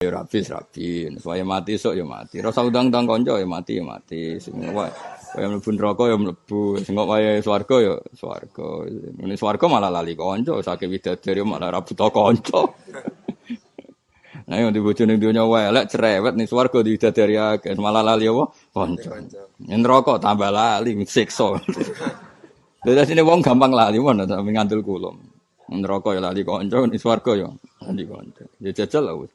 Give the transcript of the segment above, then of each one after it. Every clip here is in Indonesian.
Ya rapi. Supaya mati sok ya mati. Rasa udang-udang konco ya mati ya mati. Semua kaya mlebu neraka ya mlebu. Sing kok wae swarga ya swarga. Ini swarga malah lali konco, saking widadari malah ra buta konco. Nah, yang dibojo ning donya wae elek cerewet ning swarga widadari akeh malah lali apa? Konco. Ning neraka tambah lali siksa. Lha sine wong gampang lali mon ta ngandel kula. Neraka ya lali konco, ning swarga ya lali konco. Ya jajal lah wis.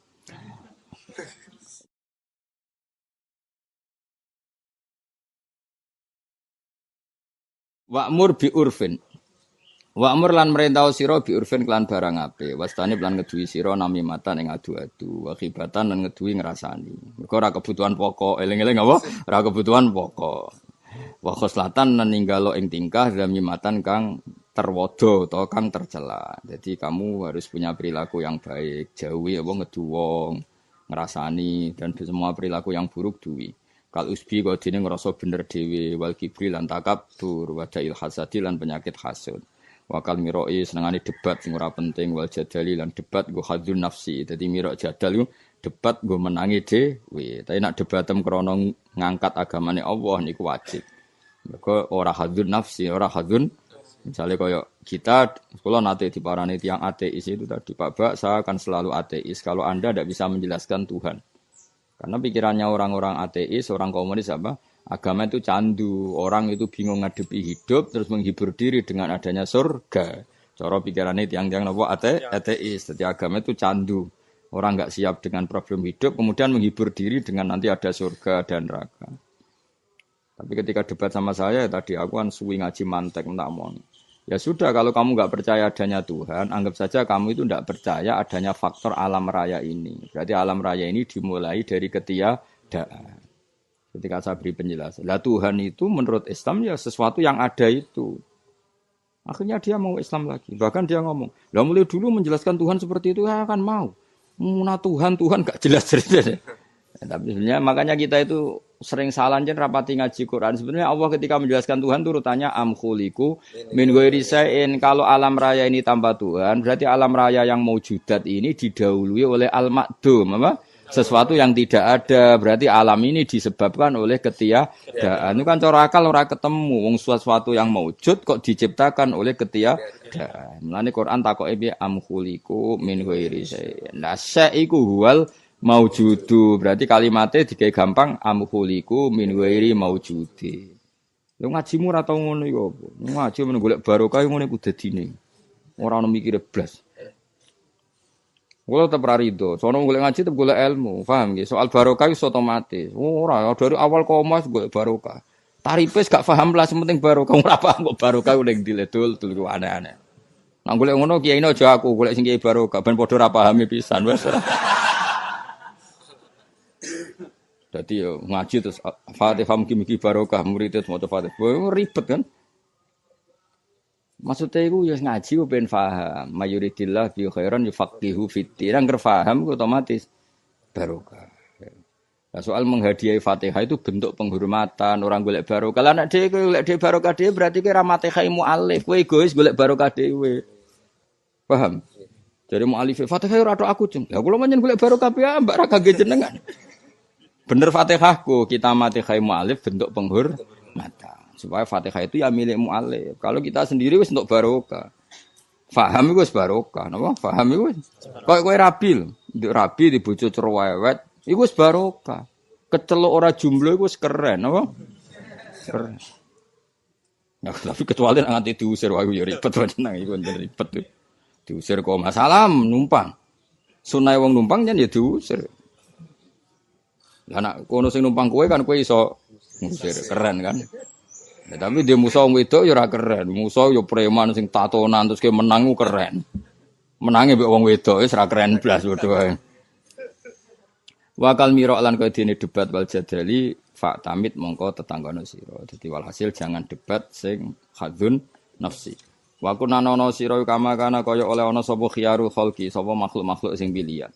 Wa'mur bi urfin. Wa'mur lan merintau sira bi urfin kelan barang apik. Wastane lan ngeduwi sira namimatan ing adu-adu, wa khibatan lan ngeduwi ngrasani. Mergo ora kebutuhan pokok, eling-eling apa? Ora kebutuhan pokok. Wa khoslatan lan ninggalo ing tingkah namimatan kang terwodo atau kang tercela. Jadi kamu harus punya perilaku yang baik, jauhi apa ngedu wong, ngrasani dan semua perilaku yang buruk duwi. Kal usbi kok dene ngrasa bener dhewe wal kibri lan takabur wa da'il hasadi lan penyakit hasud. Wa kal miroi senengane debat sing ora penting wal jadali lan debat go hadzun nafsi. Dadi mirok jadal iku debat go menangi dhewe. Tapi nek debatem krana ngangkat agamane Allah niku wajib. Mergo ora hadzun nafsi, ora hadzun misalnya kaya kita kula nate diparani tiyang ateis itu tadi Pak Bak saya akan selalu ateis kalau Anda tidak bisa menjelaskan Tuhan. Karena pikirannya orang-orang ateis, orang komunis apa? Agama itu candu. Orang itu bingung ngadepi hidup terus menghibur diri dengan adanya surga. Cara pikirannya tiang-tiang apa ateis. Jadi agama itu candu. Orang enggak siap dengan problem hidup kemudian menghibur diri dengan nanti ada surga dan neraka. Tapi ketika debat sama saya tadi aku kan suwi ngaji mantek mentamon. Ya sudah, kalau kamu nggak percaya adanya Tuhan, anggap saja kamu itu nggak percaya adanya faktor alam raya ini. Berarti alam raya ini dimulai dari ketiadaan. Ketika saya beri penjelasan, lah Tuhan itu menurut Islam ya sesuatu yang ada itu. Akhirnya dia mau Islam lagi. Bahkan dia ngomong, lah mulai dulu menjelaskan Tuhan seperti itu, ya akan mau. Nah Tuhan nggak jelas ceritanya. Tapi sebenarnya makanya kita itu sering salah jen rapati ngaji Quran. Sebenarnya Allah ketika menjelaskan Tuhan turutannya am khuliqu min ghairi sa'in. Kalau alam raya ini tanpa Tuhan, berarti alam raya yang maujudat ini didahului oleh al-ma'dum, apa? Sesuatu yang tidak ada. Berarti alam ini disebabkan oleh ketiadaan. Itu kan cara akal ora ketemu wong sesuatu yang maujud kok diciptakan oleh ketiadaan. Mulane Quran takoke piye am khuliqu min ghairi sa'in. Nah, sa'iku huwal maujudu berarti kalimatnya digawe gampang amkhuliku min ghairi maujudi. Lho ngajimu ora tau ngono iku apa? Ngaji men golek barokah ngono iku dadine. Ora ono mikire blas. Kula tetep ra rido, sono golek ngaji tetep golek ilmu, paham nggih? Soal barokah wis otomatis. Ora dari awal koma golek barokah. Tarife gak paham lah penting barokah ora paham kok barokah ning diledul dul aneh-aneh. Nang golek ngono kiai aja aku golek sing kiai barokah ben padha ora pahami pisan wis. Jadi ngaji terus Fatihah mugi-mugi barokah murid itu maca Fatihah. Ribet kan? Maksudnya itu ya ngaji ku ben paham. Mayuridillah bi khairan yufaqihu fiddin. Nang paham otomatis barokah. Nah, soal menghadiahi Fatihah itu bentuk penghormatan orang golek barokah. Lah nek dhewe golek dhewe barokah dhewe berarti ki ra Fatihah mualif. Kowe egois golek barokah dhewe. Paham? Jadi mualif Fatihah ora tok aku, Jeng. Lah kula menyen golek barokah piye mbak ra kangge jenengan. Bener Fatihahku, kita Fatihah mu'alif bentuk penghormatan. Supaya Fatihah itu ya milik mu'alif. Kalau kita sendiri wis untuk barokah. Faham itu wis barokah, napa? Faham itu wis. Kowe rabi lho, nduk rabi di bojo cerewet, iku wis barokah. Keceluk ora jumlah iku wis keren, napa? Keren. Nah, tapi kecuali nganti diusir wae ya ribet tenan iku ribet. Diusir kok masalah numpang. Sunai wong numpang jan ya diusir. Lah nek kono sing numpang kowe kan kowe iso ngusir, keren kan. Ya, tapi dia musuh wedok ya ora keren. Musuh ya preman sing tatonan terus ke menang keren. Menange mbek wong wedok wis ora keren blas padha wae. Wakal mirok lan kowe dene debat wal jadali fa tamit mongko tetanggono sira. Dadi walhasil jangan debat sing hadzun nafsi. Wa kunana sira kama kana kaya oleh ana sapa khiyaru khalqi, sapa makhluk-makhluk sing pilihan.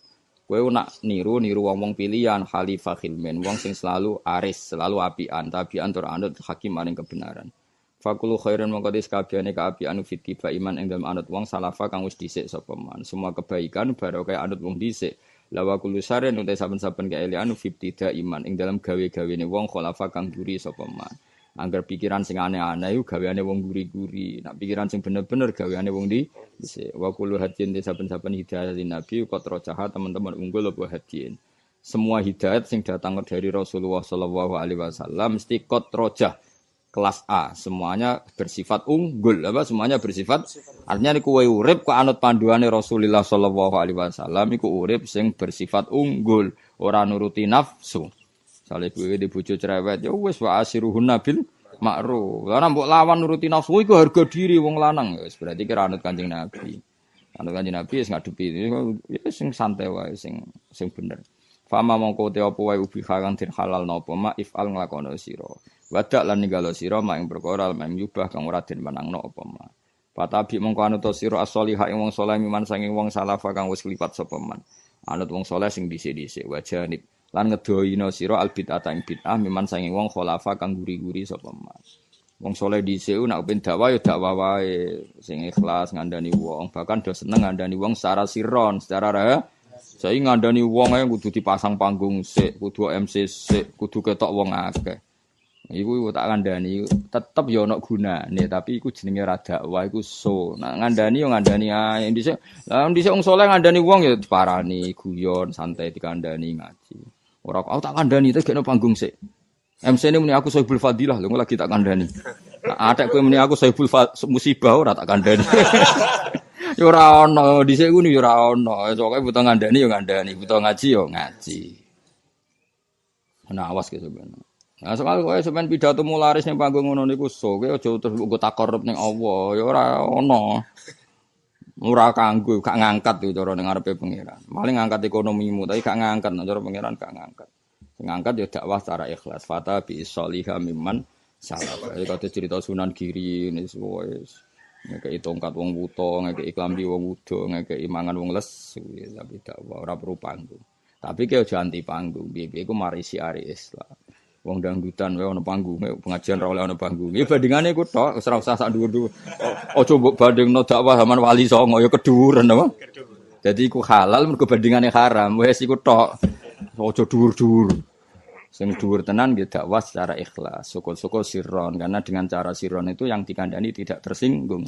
Kowe nak niru wong-wong pilihan khalifah khilmin, wong sing selalu aris, selalu apian, tabian tur anut hakim maring kebenaran. Fakulu khairan mongko dis kabehane kaapian fitiba iman ing dalem anut wong salafa kang wis dhisik sapa man. Semua kebaikan baru kaya anut wong dhisik. Lawa kullu syarrin uta saben-saben kaelian fibtida iman ing dalam gawe-gawene wong khalafa kang guri sapa man. Angger pikiran sing aneh-aneh iku gaweane wong guri-guri. Nek pikiran sing bener-bener gaweane wong dhisik. Wa kullu hadin saben-saben hidayah Nabi kok jahat teman-teman unggul apa hadin. Semua hidayat sing datang dari Rasulullah sallallahu alaihi wasallam mesti kot rojah kelas A, semuanya bersifat unggul, apa semuanya bersifat artinya niku kowe urip kok anut panduane Rasulullah sallallahu alaihi wasallam iku urip sing bersifat unggul, ora nuruti nafsu. Sale kowe di bojo cerewet ya wis wa asiruhun nabil ma'ruf. Ora mbok lawan nuruti nafsu iku harga diri wong lanang ya wis berarti kira anut Kanjeng Nabi. Anut Kanjeng Nabi wis ngadepi ya sing santai wae sing bener. Fama mongko te apa wae ubi kang den halal napa ma ifal nglakono sira. Wadak lan ninggalo sira mak ing perkara mak nyubah kang ora den menangno apa ma. Patabi mongko anut sira as-sholihah ing wong saleh miman sanging wong salafa kang wis klipat sapa man. Anut wong saleh sing dhisik-dhisik wajanib lan ngedohina sira al bid'ah ing bid'ah miman sanging wong khalafa kang guri-guri sapa man. Wong saleh dhisik nek ben dakwah ya dakwah wae sing ikhlas ngandani wong, bahkan do seneng ngandani wong secara siron, secara saya ngandani wong ae kudu dipasang panggung sik, kudu MC sik, kudu ketok wong akeh. Iku tak kandhani tetep ya ana gunane, tapi iku jenenge ra dakwah iku so. Nah ngandani yo ngandani ae. Dhisik wong saleh ngandani wong ya diparani, guyon, santai dikandani ngaji. Ora aku tak kandhani terus gekno panggung sik. MC ini muni aku Sohibul Fadilah lho lagi tak kandhani. Atek kowe muni aku Sohibul Musibah ora tak kandhani. Ya ora ono, dhisik ku ya ora ono. Pokoke butuh ngandani ya ngandani, butuh ngaji ya ngaji. Nah awas ke sampeyan. Nah soal kowe sampeyan pidato mularis ning panggung ngono niku so, kowe aja terus nggo takorup ning Allah, ya ora ono. Ora kanggo, gak ngangkat cara ning ngarepe pangeran. Paling ngangkat ekonomimu, tapi gak ngangkat cara pangeran gak ngangkat. Sing ngangkat ya dakwah secara ikhlas. Fata bi sholihah mimman salaf. Iki kate cerita Sunan Giri wis ngekei tongkat wong buta, ngekei klambi wong wudo, ngekei mangan wong lesu, tapi dakwah ora perlu panggung. Tapi ki aja anti panggung, piye-piye iku mari siare Islam. Wong dangdutan wae ana panggunge, pengajian ra oleh ana panggung. Ya bandingane iku tok, wis ora usah sak dhuwur-dhuwur. Aja mbok bandingno dakwah zaman Wali Songo ya keduren apa? Jadi iku halal mergo bandingane haram, wis iku tok. Aja dhuwur-dhuwur. Sing dhuwur tenan nggih dakwah secara ikhlas, syukur-syukur sirron karena dengan cara sirron itu yang dikandani tidak tersinggung.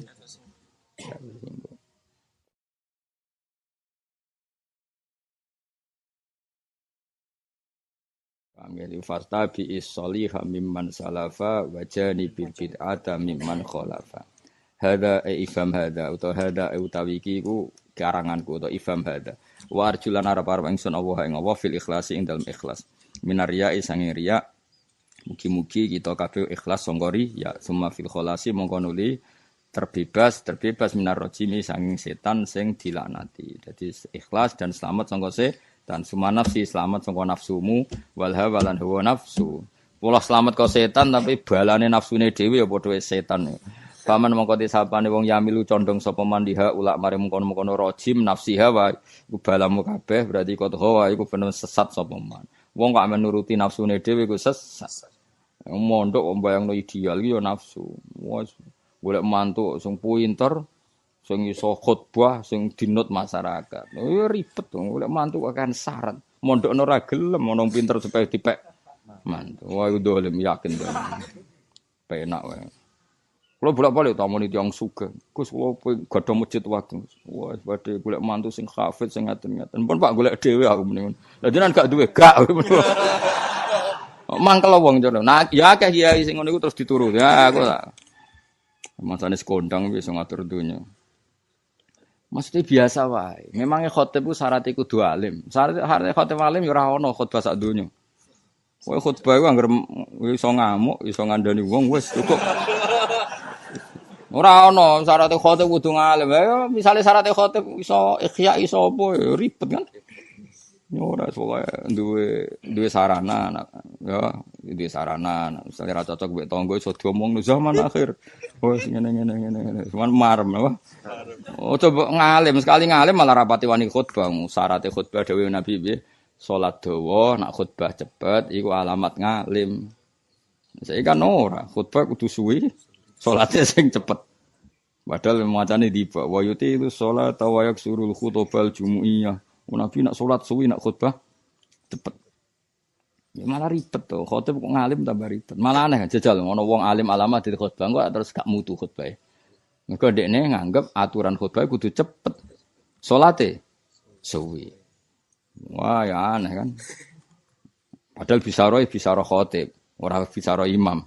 Amil fasta bi is-sholihah mimman salafa wa janibil bid'ata mimman khalafa. Hada ifham hada utawa hada utawi iki iku karanganku utawa ifham hada. Wa arjulan arep-arep ingsun Allah ing Allah fil ikhlasi ing dalem ikhlas. Minarya sanging riya mugi-mugi kita kabeh ikhlas sangka riya summa fil kholasi mongko nuli terbebas minar rajimi sanging setan sing dilaknati. Jadi ikhlas dan selamat sangka setan summa nafsi selamat sangka nafsumu wal hawa lan hawa nafsu. Pola selamat kok setan tapi balane nafsune dhewe ya padha setan. Paman mongko disapane wong yamilu condong sapa mandiha ulak mare mengkono-mengkono rajim nafsi hawa iku balamu kabeh berarti kok hawa iku bener sesat sapa man. Wong kok menuruti nafsune dhewe iku sesat. Mondok mbayangno ideal iki ya nafsu. Wes golek mantuk sing pinter, sing iso khotbah, sing dinut masyarakat. Ya ribet to golek mantuk kan syarat. Mondokno ora gelem ono pinter supaya dipek mantuk. Wah iku dolim yakin to. Penak wae. Kalau bolak-balik tamoni tiyang sugih. Gus kula gadhong masjid wae. Wah, badhe golek mantu sing hafid sing ngaten-ngaten. Pun Pak golek dhewe aku mendingan. Lah jenengan gak duwe gak. Mangkel wong jono. Nah, ya akeh kiai sing ngono iku terus dituru. Ya aku tak. Masane sekondang wis ngatur donya. Mesti biasa wae. Memangnya khotib ku syaratnya kudu alim. Syaratnya khotib alim ya ora ono khotbah sak donya. Kowe khotbah ku anggere iso ngamuk, iso ngandani wong wis cukup. Ora ono syarat khotib kudu ngalim. Ya misale syarat khotib iso ikhya iso apa ya ribet kan. Ya ora pokoke duwe sarana ya duwe sarana. Misale ra cocok mbek tangga iso diomongno zaman akhir. Wes ngene. Cuman marem apa? Oh coba ngalim sekali ngalim malah rapati wani khutbah. Syarat khutbah dawuh Nabi piye? Salat dawa, nak khutbah cepet iku alamat ngalim. Saiki kan ora, khutbah kudu suwi. Salatnya sing cepet. Padahal macane tiba. Wa yuti itu salat wa yaksurul khutbal jumu'iyah. Nabi nak sholat suwi nak khutbah cepet. Ya malah ribet tuh. Khotib kok ngalim tambah ribet. Malah aneh jajal ngono wong alim alama di khutbah kok terus gak mutu khutbah. Mergo dekne nganggep aturan khutbah kudu cepet. Salate suwi. Wah ya aneh kan. Padahal bisaroh khotib, ora bisaroh imam.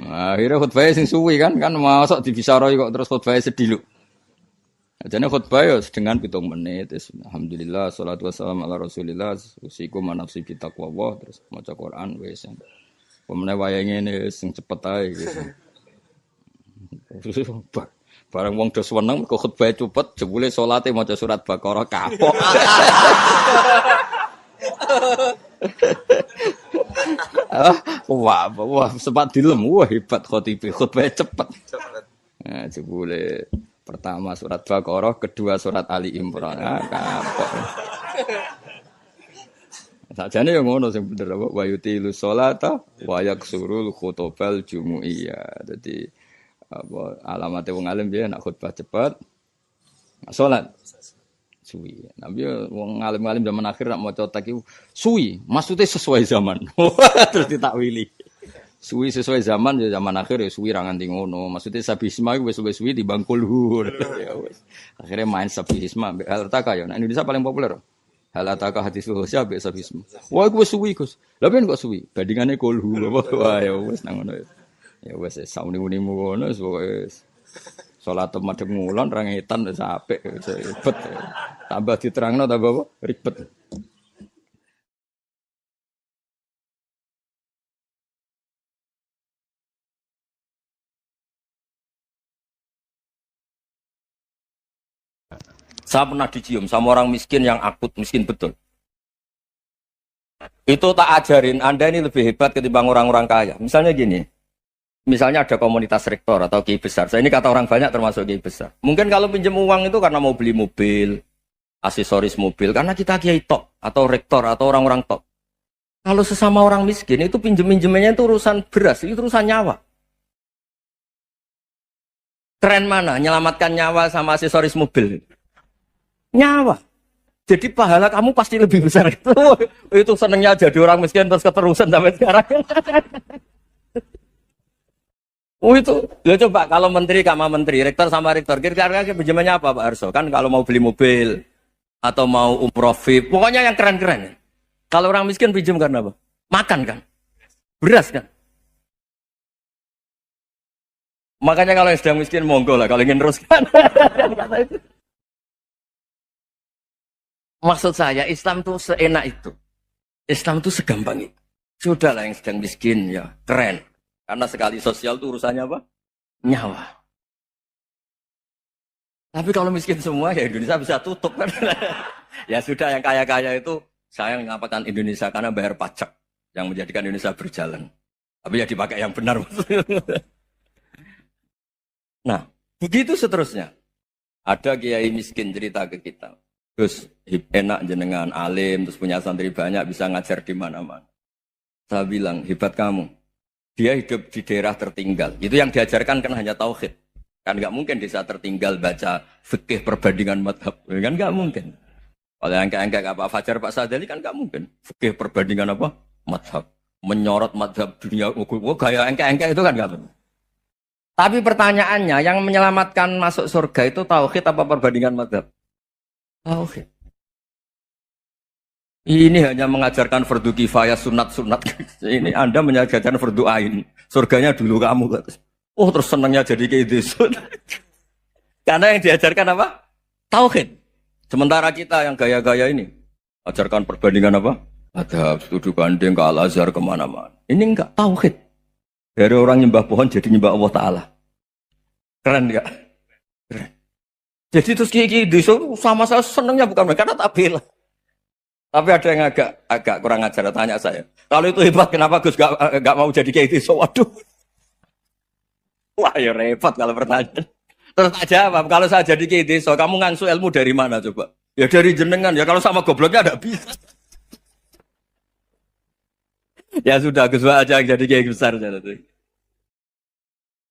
Akhirnya khutbahnya sing suwi kan masuk di bisaroh kok terus khutbahnya sedih. Jadi khutbah ya dengan 7 menit. Alhamdulillah, salatu wassalam ala Rasulillah. Usikum manafsi kita Allah terus maca Quran wis. Pemene wayahe ngene sing cepet ae gitu. Barang wong do seneng kok khutbah cepet jebule salate maca surat Baqarah kapok. Wah, sempat dilem. Wah, hebat khutbah cepet. Nah, jebule pertama surat Baqarah, kedua surat Ali Imran. Kapok. Sajane yo ngono sing bener apa wa yutilu sholata wa yaksurul khutbal jumu'iyah. Dadi apa alamate wong alim piye nak khutbah cepet. Salat suwi. Nabi wong alim-alim zaman akhir nak maca tak iku suwi, maksudnya sesuai zaman. Terus ditakwili. Suwi sesuai zaman ya zaman akhir ya suwi ra nganti ngono. Maksudnya sabisma iku wis suwi di bangkul. Ya wis. Akhirnya main sabisma mbek Al-Taka ya. Nah, Indonesia paling populer. Al-Taka hadis Husya mbek sabisma. Wah iku wis suwi, Gus. Lha ben kok suwi? Bandingane kulhu. Wah ya wis nang ngono. Ya wis sauni-unimu ngono wis. Salat madhep ngulon ra ngetan wis apik wis ribet. Tambah diterangno tambah apa? Ribet. Saya pernah dicium sama orang miskin yang akut, miskin betul. Itu tak ajarin, Anda ini lebih hebat ketimbang orang-orang kaya. Misalnya gini, misalnya ada komunitas rektor atau kiai besar. Saya ini kata orang banyak termasuk kiai besar. Mungkin kalau pinjam uang itu karena mau beli mobil, aksesoris mobil, karena kita kiai top, atau rektor, atau orang-orang top. Kalau sesama orang miskin itu pinjem-pinjemannya itu urusan beras, itu urusan nyawa. Tren mana? Menyelamatkan nyawa sama aksesoris mobil. Nyawa. Jadi pahala kamu pasti lebih besar. Itu senengnya jadi orang miskin terus keterusan sampai sekarang. Itu. Ya coba kalau menteri sama menteri, rektor sama rektor, kira-kira pinjamannya apa Pak Arso? Kan kalau mau beli mobil atau mau umroh VIP, pokoknya yang keren-keren. Kalau orang miskin pinjam karena apa? Makan kan? Beras kan? Makanya kalau yang sedang miskin monggo lah kalau ingin teruskan. Maksud saya Islam itu seenak itu. Islam itu segampang itu. Sudahlah yang sedang miskin ya keren. Karena sekali sosial itu urusannya apa? Nyawa. Tapi kalau miskin semua ya Indonesia bisa tutup kan. Ya sudah yang kaya-kaya itu saya mengatakan Indonesia karena bayar pajak yang menjadikan Indonesia berjalan. Tapi ya dipakai yang benar. Nah, begitu seterusnya. Ada kiai miskin cerita ke kita. Terus enak jenengan alim, terus punya santri banyak, bisa ngajar di mana-mana. Saya bilang, hebat kamu. Dia hidup di daerah tertinggal. Itu yang diajarkan kan hanya tauhid. Kan nggak mungkin desa tertinggal baca fikih perbandingan madhab. Kan nggak mungkin. Kalau yang kayak Pak Fajar, Pak Sadali kan nggak mungkin. Fikih perbandingan apa? Madhab. Menyorot madhab dunia. Gaya engke-engke itu kan nggak mungkin. Tapi pertanyaannya, yang menyelamatkan masuk surga itu tauhid apa perbandingan madhab? Tauhid. Ini hanya mengajarkan fardu kifayah sunat-sunat. Ini Anda mengajarkan fardu ain. Surganya dulu kamu. Oh terus senangnya jadi kayak gitu. Karena yang diajarkan apa? Tauhid. Sementara kita yang gaya-gaya ini. Ajarkan perbandingan apa? Ada studi banding ke Al-Azhar kemana-mana. Ini enggak tauhid. Dari orang nyembah pohon jadi nyembah Allah Ta'ala. Keren enggak? Keren. Jadi terus kiai sama saya senangnya bukan karena tak bela. Tapi ada yang agak kurang ajar tanya saya. Kalau itu hebat kenapa Gus gak mau jadi kiai itu? Waduh. Wah ya repot kalau pertanyaan. Terus tak jawab kalau saya jadi kiai itu, kamu ngangsu ilmu dari mana coba? Ya dari jenengan ya kalau sama gobloknya tidak bisa. Ya sudah Gus aja yang jadi kiai besar.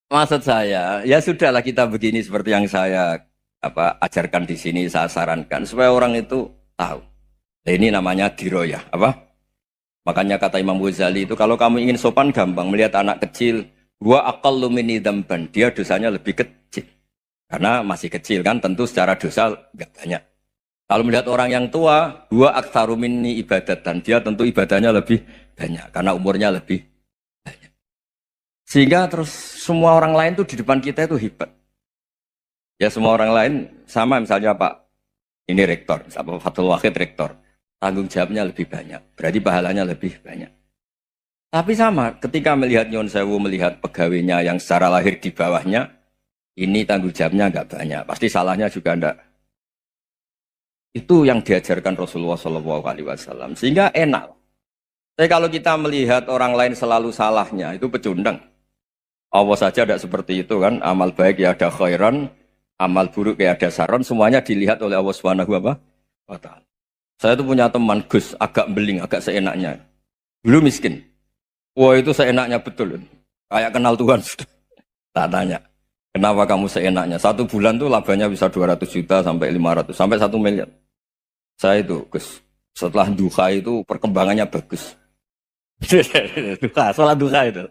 Maksud saya ya sudahlah kita begini seperti yang saya ajarkan di sini, saya sarankan supaya orang itu tahu. Nah, ini namanya diroyah. Apa? Makanya kata Imam Ghazali itu kalau kamu ingin sopan gampang melihat anak kecil, wa aqallu minni dzamban, dia dosanya lebih kecil. Karena masih kecil kan tentu secara dosa enggak banyak. Kalau melihat orang yang tua, wa aktsaru minni ibadatan, dia tentu ibadahnya lebih banyak karena umurnya lebih banyak. Sehingga terus semua orang lain tuh di depan kita itu hebat. Ya semua orang lain sama misalnya Pak ini rektor, Pak Fathul Wahid rektor. Tanggung jawabnya lebih banyak, berarti pahalanya lebih banyak. Tapi sama, ketika melihat Nyon Sewu, melihat pegawainya yang secara lahir di bawahnya, ini tanggung jawabnya nggak banyak, pasti salahnya juga enggak. Itu yang diajarkan Rasulullah SAW, sehingga enak. Tapi kalau kita melihat orang lain selalu salahnya, itu pecundang. Allah saja tidak seperti itu kan, amal baik ya ada khairan, amal buruk ya ada saron, semuanya dilihat oleh Allah Subhanahu wa Ta'ala. Saya tuh punya teman Gus, agak beling, agak seenaknya. Dulu miskin. Wah itu seenaknya betul. Kayak kenal Tuhan sudah. Tak tanya, kenapa kamu seenaknya? 1 bulan tuh labanya bisa 200 juta sampai 500, sampai 1 miliar. Saya itu Gus, setelah duha itu perkembangannya bagus. Sholat duha itu.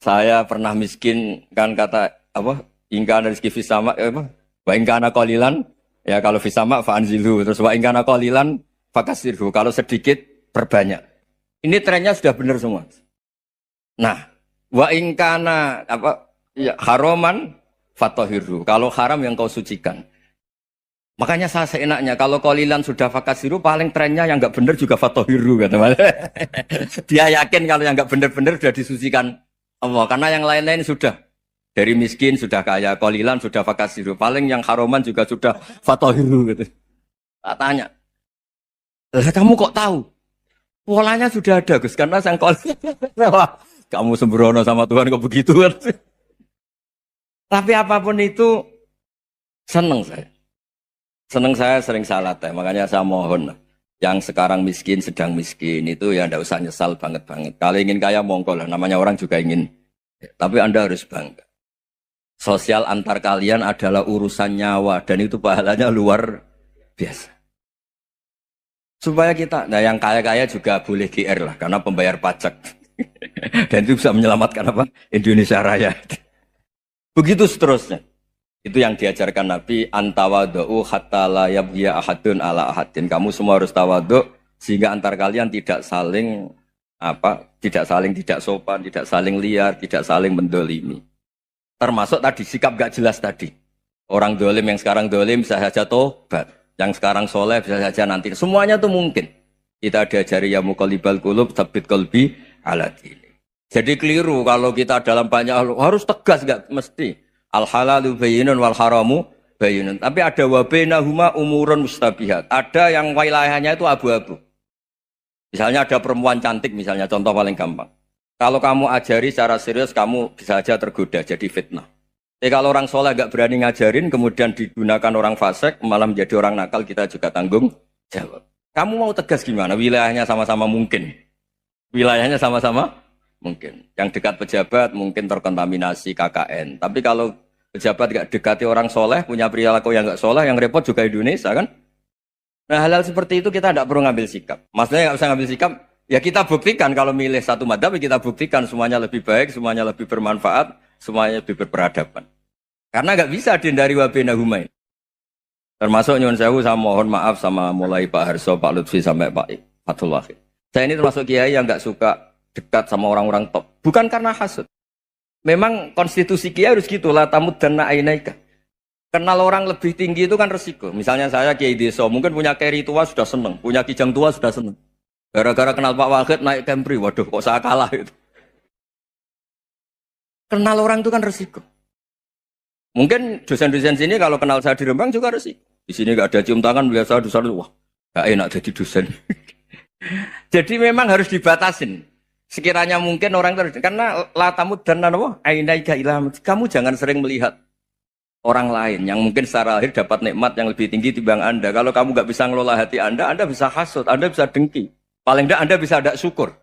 Saya pernah miskin, kan kata, apa, ingkana rizki fisama, apa, wa ingkana qalilan, ya kalau fisama fa'anzilu, terus wa ingkana qalilan fakasirhu, kalau sedikit perbanyak. Ini trennya sudah benar semua. Nah, wa ingkana apa ya haroman fatahirhu, kalau haram yang kau sucikan. Makanya saya seenaknya kalau qalilan sudah fakasiru, paling trennya yang enggak benar juga fatahirhu kata Mas. Dia yakin kalau yang enggak benar-benar sudah disucikan Allah, karena yang lain-lain sudah. Dari miskin sudah kaya, qalilan sudah fakasiru, paling yang haroman juga sudah fatahiru gitu. Tak tanya, kamu kok tahu? Polanya sudah ada Gus, karena sang qalilan. Kamu sembrono sama Tuhan kok begitu kan? Tapi apapun itu, senang saya. Senang saya sering salah teh, makanya saya mohon yang sekarang miskin, sedang miskin itu ya tidak usah nyesal banget-banget. Kalau ingin kaya monggo lah, namanya orang juga ingin. Tapi Anda harus bangga. Sosial antar kalian adalah urusan nyawa dan itu pahalanya luar biasa. Supaya kita, nah yang kaya-kaya juga boleh GR lah karena pembayar pajak. Dan itu bisa menyelamatkan apa? Indonesia Raya. Begitu seterusnya. Itu yang diajarkan Nabi, antawadhu hatta la yabghiya ahadun ala ahadin. Kamu semua harus tawadhu sehingga antar kalian tidak saling tidak sopan, tidak saling liar, tidak saling mendolimi. Termasuk tadi sikap gak jelas tadi. Orang dolim yang sekarang dolim bisa saja tobat. Yang sekarang soleh bisa saja nanti. Semuanya itu mungkin. Kita diajari ya muqallibal qulub tsabbit qalbi ala dini. Jadi keliru kalau kita dalam banyak harus tegas gak mesti. Al halalu bayyinun wal haramu bayyinun. Tapi ada wa bainahuma umurun mustabihat. Ada yang wilayahnya itu abu-abu. Misalnya ada perempuan cantik misalnya, contoh paling gampang. Kalau kamu ajari secara serius, kamu bisa saja tergoda jadi fitnah. Tapi kalau orang soleh gak berani ngajarin, kemudian digunakan orang fasik, malah menjadi orang nakal, kita juga tanggung jawab. Kamu mau tegas gimana? Wilayahnya sama-sama mungkin. Wilayahnya sama-sama mungkin. Yang dekat pejabat mungkin terkontaminasi KKN. Tapi kalau pejabat gak dekati orang soleh, punya perilaku yang gak soleh, yang repot juga Indonesia kan? Nah hal-hal seperti itu kita tidak perlu ngambil sikap. Maksudnya gak usah ngambil sikap, ya kita buktikan kalau milih satu madzhab, kita buktikan semuanya lebih baik, semuanya lebih bermanfaat, semuanya lebih berperadaban. Karena nggak bisa dihindari wabena humain. Termasuk nyuwun sewu, saya mohon maaf sama mulai Pak Harso, Pak Lutfi sampai Pak Fathul Wahid. Saya ini termasuk kiai yang nggak suka dekat sama orang-orang top. Bukan karena hasud. Memang konstitusi kiai harus gitu lah, tamud dan ainaika. Kenal orang lebih tinggi itu kan resiko. Misalnya saya kiai desa, mungkin punya keri tua sudah seneng, punya kijang tua sudah seneng. Gara-gara kenal Pak Wahid naik Kempri, waduh kok saya kalah itu. Kenal orang itu kan resiko. Mungkin dosen-dosen sini kalau kenal saya di Rembang juga resiko. Di sini gak ada cium tangan, melihat saya dosen, wah gak enak jadi dosen. Jadi memang harus dibatasin. Sekiranya mungkin orang terus, karena latamud dan nanawa, ainaika ilham. Kamu jangan sering melihat orang lain yang mungkin secara lahir dapat nikmat yang lebih tinggi timbang Anda. Kalau kamu gak bisa ngelola hati Anda bisa hasut, Anda bisa dengki. Paling tidak Anda bisa ada syukur.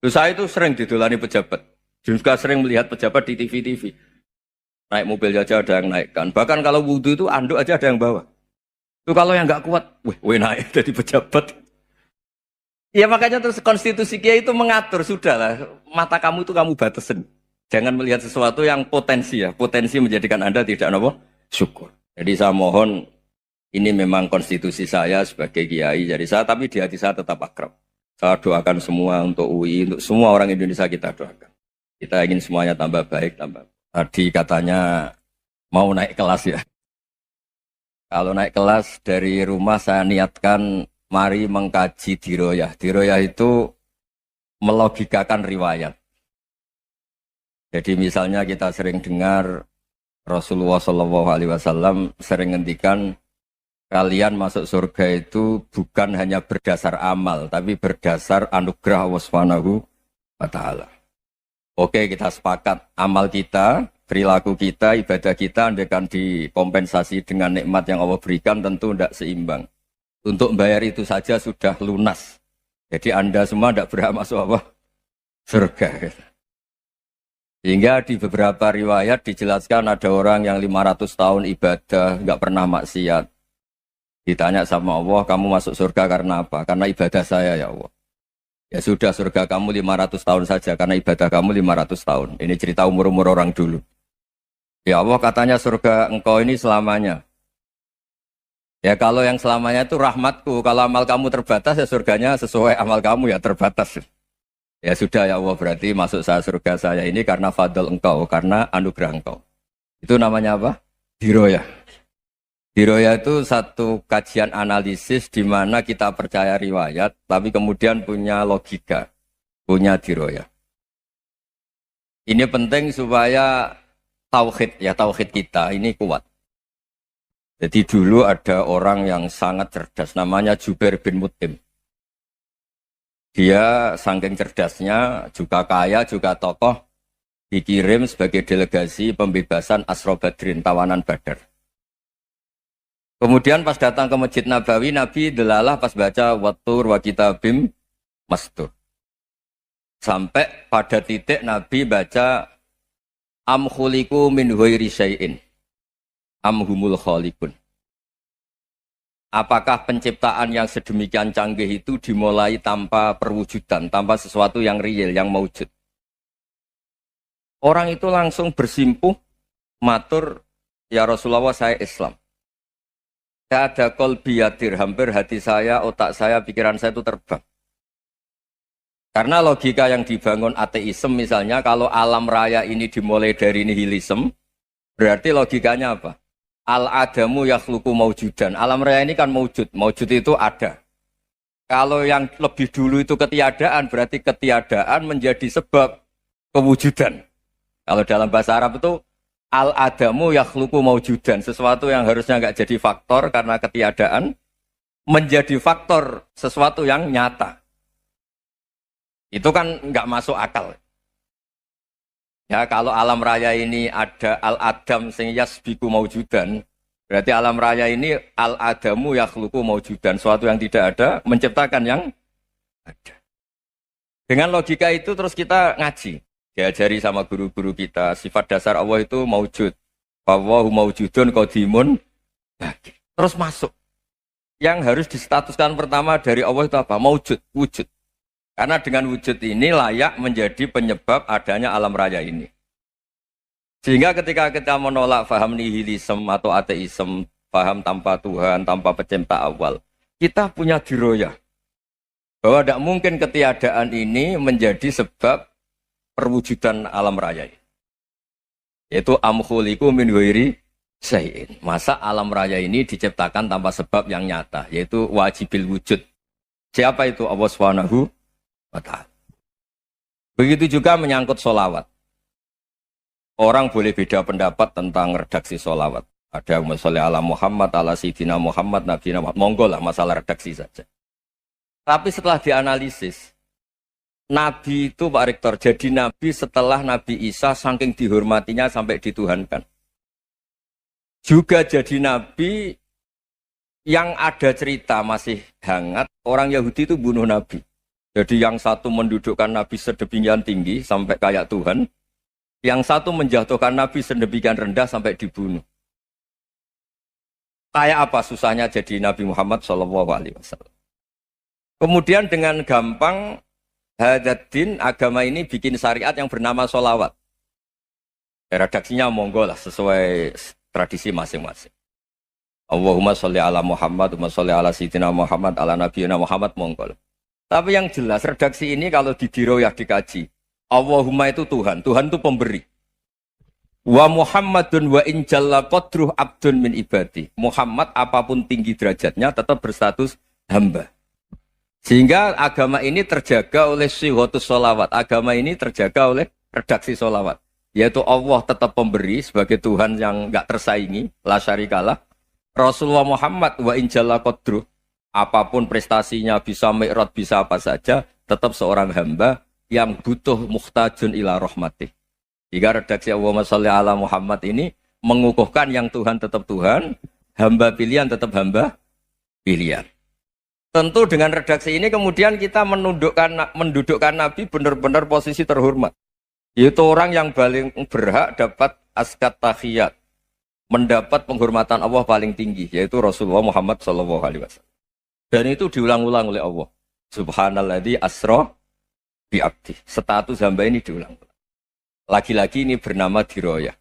Terus saya itu sering didolani pejabat. Juga sering melihat pejabat di TV-TV. Naik mobil aja ada yang naikkan. Bahkan kalau wudhu itu anduk aja ada yang bawa. Itu kalau yang nggak kuat, weh naik jadi pejabat. Ya makanya terus konstitusi Kiai itu mengatur, sudahlah, mata kamu itu kamu batasin. Jangan melihat sesuatu yang potensi ya, potensi menjadikan Anda tidak apa? Syukur. Jadi saya mohon, ini memang konstitusi saya sebagai Kiai, jadi saya, tapi di hati saya tetap akrab. Saya doakan semua untuk UI, untuk semua orang Indonesia kita doakan. Kita ingin semuanya tambah baik, tambah. Tadi katanya mau naik kelas ya. Kalau naik kelas dari rumah saya niatkan mari mengkaji diroyah. Diroyah itu melogikakan riwayat. Jadi misalnya kita sering dengar Rasulullah SAW sering ngendikan kalian masuk surga itu bukan hanya berdasar amal, tapi berdasar anugerah Allah Subhanahu wa Ta'ala. Oke, kita sepakat amal kita, perilaku kita, ibadah kita andaikan dikompensasi dengan nikmat yang Allah berikan tentu tidak seimbang. Untuk membayar itu saja sudah lunas. Jadi Anda semua tidak berhak masuk apa? Surga. Sehingga di beberapa riwayat dijelaskan ada orang yang 500 tahun ibadah, nggak pernah maksiat. Ditanya sama Allah, kamu masuk surga karena apa? Karena ibadah saya ya Allah. Ya sudah, surga kamu 500 tahun saja karena ibadah kamu 500 tahun. Ini cerita umur-umur orang dulu. Ya Allah katanya surga engkau ini selamanya. Ya kalau yang selamanya itu rahmatku. Kalau amal kamu terbatas ya surganya sesuai amal kamu ya terbatas. Ya sudah ya Allah, berarti masuk saya surga saya ini karena fadl engkau, karena anugerah engkau. Itu namanya apa? Diroyah. Diroyah itu satu kajian analisis di mana kita percaya riwayat, tapi kemudian punya logika, punya diroyah. Ini penting supaya tauhid kita ini kuat. Jadi dulu ada orang yang sangat cerdas, namanya Jubair bin Mut'im. Dia saking cerdasnya, juga kaya, juga tokoh, dikirim sebagai delegasi pembebasan Asra Badrin, tawanan Badar. Kemudian pas datang ke Masjid Nabawi, Nabi delalah pas baca Wattur wa kitabim mastur. Sampai pada titik Nabi baca Am khuliku min ghairi syai'in am humul khaliqun. Apakah penciptaan yang sedemikian canggih itu dimulai tanpa perwujudan, tanpa sesuatu yang real, yang maujud? Orang itu langsung bersimpuh, matur, ya Rasulullah saya Islam. Saya ada qalbi yadir, hampir hati saya, otak saya, pikiran saya itu terbang. Karena logika yang dibangun ateisme misalnya, kalau alam raya ini dimulai dari nihilisme, berarti logikanya apa? Al-adamu yakhluqu maujudan. Alam raya ini kan maujud. Maujud itu ada. Kalau yang lebih dulu itu ketiadaan, berarti ketiadaan menjadi sebab kewujudan. Kalau dalam bahasa Arab itu al-adamu yakhluqu maujudan. Sesuatu yang harusnya nggak jadi faktor karena ketiadaan, menjadi faktor sesuatu yang nyata. Itu kan nggak masuk akal. Ya, kalau alam raya ini ada al-adam sing yasbiku maujudan, berarti alam raya ini al-adamu yakhluqu maujudan, suatu yang tidak ada menciptakan yang ada. Dengan logika itu terus kita ngaji, diajari sama guru-guru kita, sifat dasar Allah itu maujud. Wallahu maujudun qadimun. Terus masuk. Yang harus distatuskan pertama dari Allah itu apa? Maujud, wujud. Karena dengan wujud ini layak menjadi penyebab adanya alam raya ini. Sehingga ketika kita menolak faham nihilisme atau ateisme, faham tanpa Tuhan, tanpa pencipta awal, kita punya diroyah. Bahwa tidak mungkin ketiadaan ini menjadi sebab perwujudan alam raya ini. Yaitu amkhuliku min ghairi syai'in. Masa alam raya ini diciptakan tanpa sebab yang nyata, yaitu wajibil wujud. Siapa itu? Allah Subhanahu wa Ta'ala. Begitu juga menyangkut sholawat. Orang boleh beda pendapat tentang redaksi sholawat. Ada yang sholli ala Muhammad, ala Sayyidina Muhammad, Nabi Muhammad. Monggo lah masalah redaksi saja. Tapi setelah dianalisis, Nabi itu Pak Rektor, jadi Nabi setelah Nabi Isa saking dihormatinya sampai dituhankan. Juga jadi Nabi yang ada cerita masih hangat, orang Yahudi itu bunuh Nabi. Jadi yang satu mendudukkan Nabi sedemikian tinggi sampai kayak Tuhan, yang satu menjatuhkan Nabi sedemikian rendah sampai dibunuh. Kayak apa susahnya jadi Nabi Muhammad SAW. Kemudian dengan gampang Hadaddin agama ini bikin syariat yang bernama sholawat. Redaksinya monggo lah sesuai tradisi masing-masing. Allahumma sholli ala Muhammad, Allahumma sholli ala Sayyidina Muhammad, ala Nabiyina Muhammad monggo. Tapi yang jelas redaksi ini kalau didiroyah dikaji, Allahumma itu Tuhan, Tuhan itu pemberi. Wa Muhammadun wa in jalla qadruh abdun min ibadi. Muhammad apapun tinggi derajatnya tetap berstatus hamba. Sehingga agama ini terjaga oleh syihotus sholawat. Agama ini terjaga oleh redaksi sholawat. Yaitu Allah tetap pemberi sebagai Tuhan yang enggak tersaingi, la syarikalah. Rasulullah Muhammad wa in jalla qadruh. Apapun prestasinya bisa mi'rad, bisa apa saja, tetap seorang hamba yang butuh muhtajun ila rahmatih. Jika redaksi Allahumma sholli ala Muhammad ini mengukuhkan yang Tuhan tetap Tuhan, hamba pilihan tetap hamba pilihan. Tentu dengan redaksi ini kemudian kita mendudukkan Nabi benar-benar posisi terhormat. Yaitu orang yang paling berhak dapat askat tahiyat, mendapat penghormatan Allah paling tinggi, yaitu Rasulullah Muhammad SAW. Dan itu diulang-ulang oleh Allah. Subhanalladzi asra bi abdi. Status hamba ini diulang. Lagi-lagi ini bernama diroyah.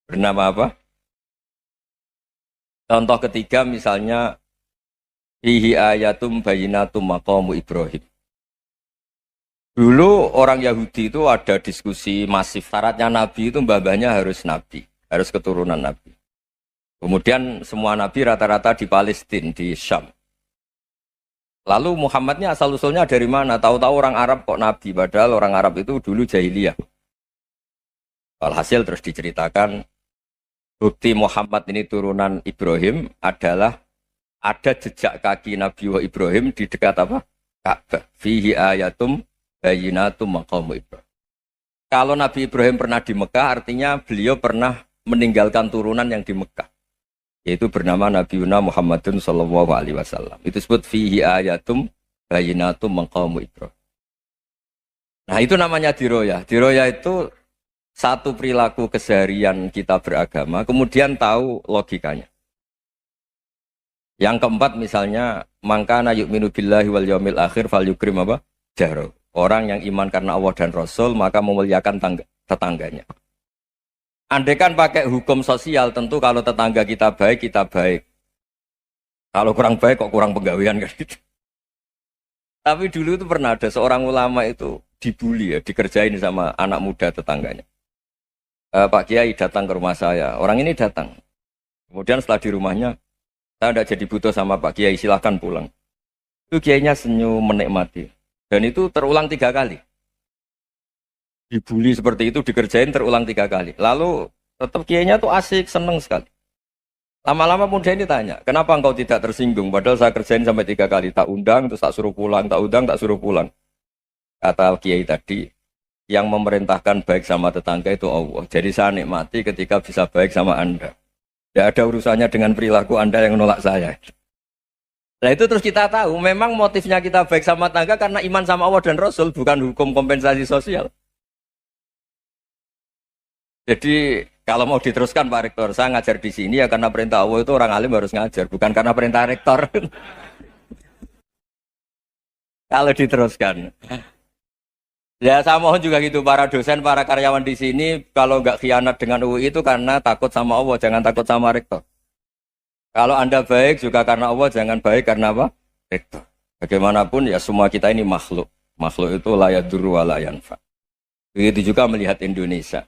Bernama apa? Contoh ketiga misalnya fihi ayatum bayinatum maqamu Ibrahim. Dulu orang Yahudi itu ada diskusi masif. Syaratnya Nabi itu mbah-mbahnya harus Nabi. Harus keturunan Nabi. Kemudian semua Nabi rata-rata di Palestina, di Syam. Lalu Muhammadnya asal-usulnya dari mana? Tahu-tahu orang Arab kok Nabi. Padahal orang Arab itu dulu jahiliyah. Alhasil terus diceritakan bukti Muhammad ini turunan Ibrahim adalah ada jejak kaki Nabi Ibrahim di dekat apa? Ka'bah. Fihi ayatum bayinatum maqamu Ibrahim. Kalau Nabi Ibrahim pernah di Mekah, artinya beliau pernah meninggalkan turunan yang di Mekah. Yaitu bernama Nabi Muhammadun sallallahu alaihi wasallam. Itu disebut fihi ayatum bayinatum maqamu Ibrahim. Nah, itu namanya diroyah. Diroyah itu satu perilaku keseharian kita beragama, kemudian tahu logikanya. Yang keempat misalnya, mangkana yu'minu billahi wal yaumil akhir fal yukrim apa? Jaro. Orang yang iman karena Allah dan Rasul, maka memuliakan tetangganya. Andaikan pakai hukum sosial, tentu kalau tetangga kita baik, kita baik. Kalau kurang baik, kok kurang penggawean kan gitu. Tapi dulu itu pernah ada seorang ulama itu dibully ya, dikerjain sama anak muda tetangganya. Pak Kiai datang ke rumah saya. Orang ini datang. Kemudian setelah di rumahnya, saya tidak jadi butuh sama Pak Kiai, silahkan pulang. Itu Kiainya senyum menikmati. Dan itu terulang 3 kali. Dibully seperti itu, dikerjain terulang 3 kali. Lalu tetap Kiainya tuh asik, seneng sekali. Lama-lama muda ini tanya, kenapa engkau tidak tersinggung? Padahal saya kerjain sampai 3 kali. Tak undang, terus tak suruh pulang, tak undang, tak suruh pulang. Kata Kiai tadi, yang memerintahkan baik sama tetangga itu Allah. Jadi saya nikmati ketika bisa baik sama Anda. Tidak ada urusannya dengan perilaku Anda yang menolak saya. Nah itu terus kita tahu, memang motifnya kita baik sama tetangga karena iman sama Allah dan Rasul, bukan hukum kompensasi sosial. Jadi kalau mau diteruskan Pak Rektor, saya ngajar di sini ya karena perintah Allah itu orang alim harus ngajar, bukan karena perintah Rektor. Kalau diteruskan. Ya saya mohon juga gitu para dosen, para karyawan di sini kalau nggak khianat dengan UI itu karena takut sama Allah, jangan takut sama rektor. Kalau Anda baik juga karena Allah, jangan baik karena apa? Rektor. Bagaimanapun ya semua kita ini makhluk. Makhluk itu la yadurru wa la yanfa. Begitu juga melihat Indonesia.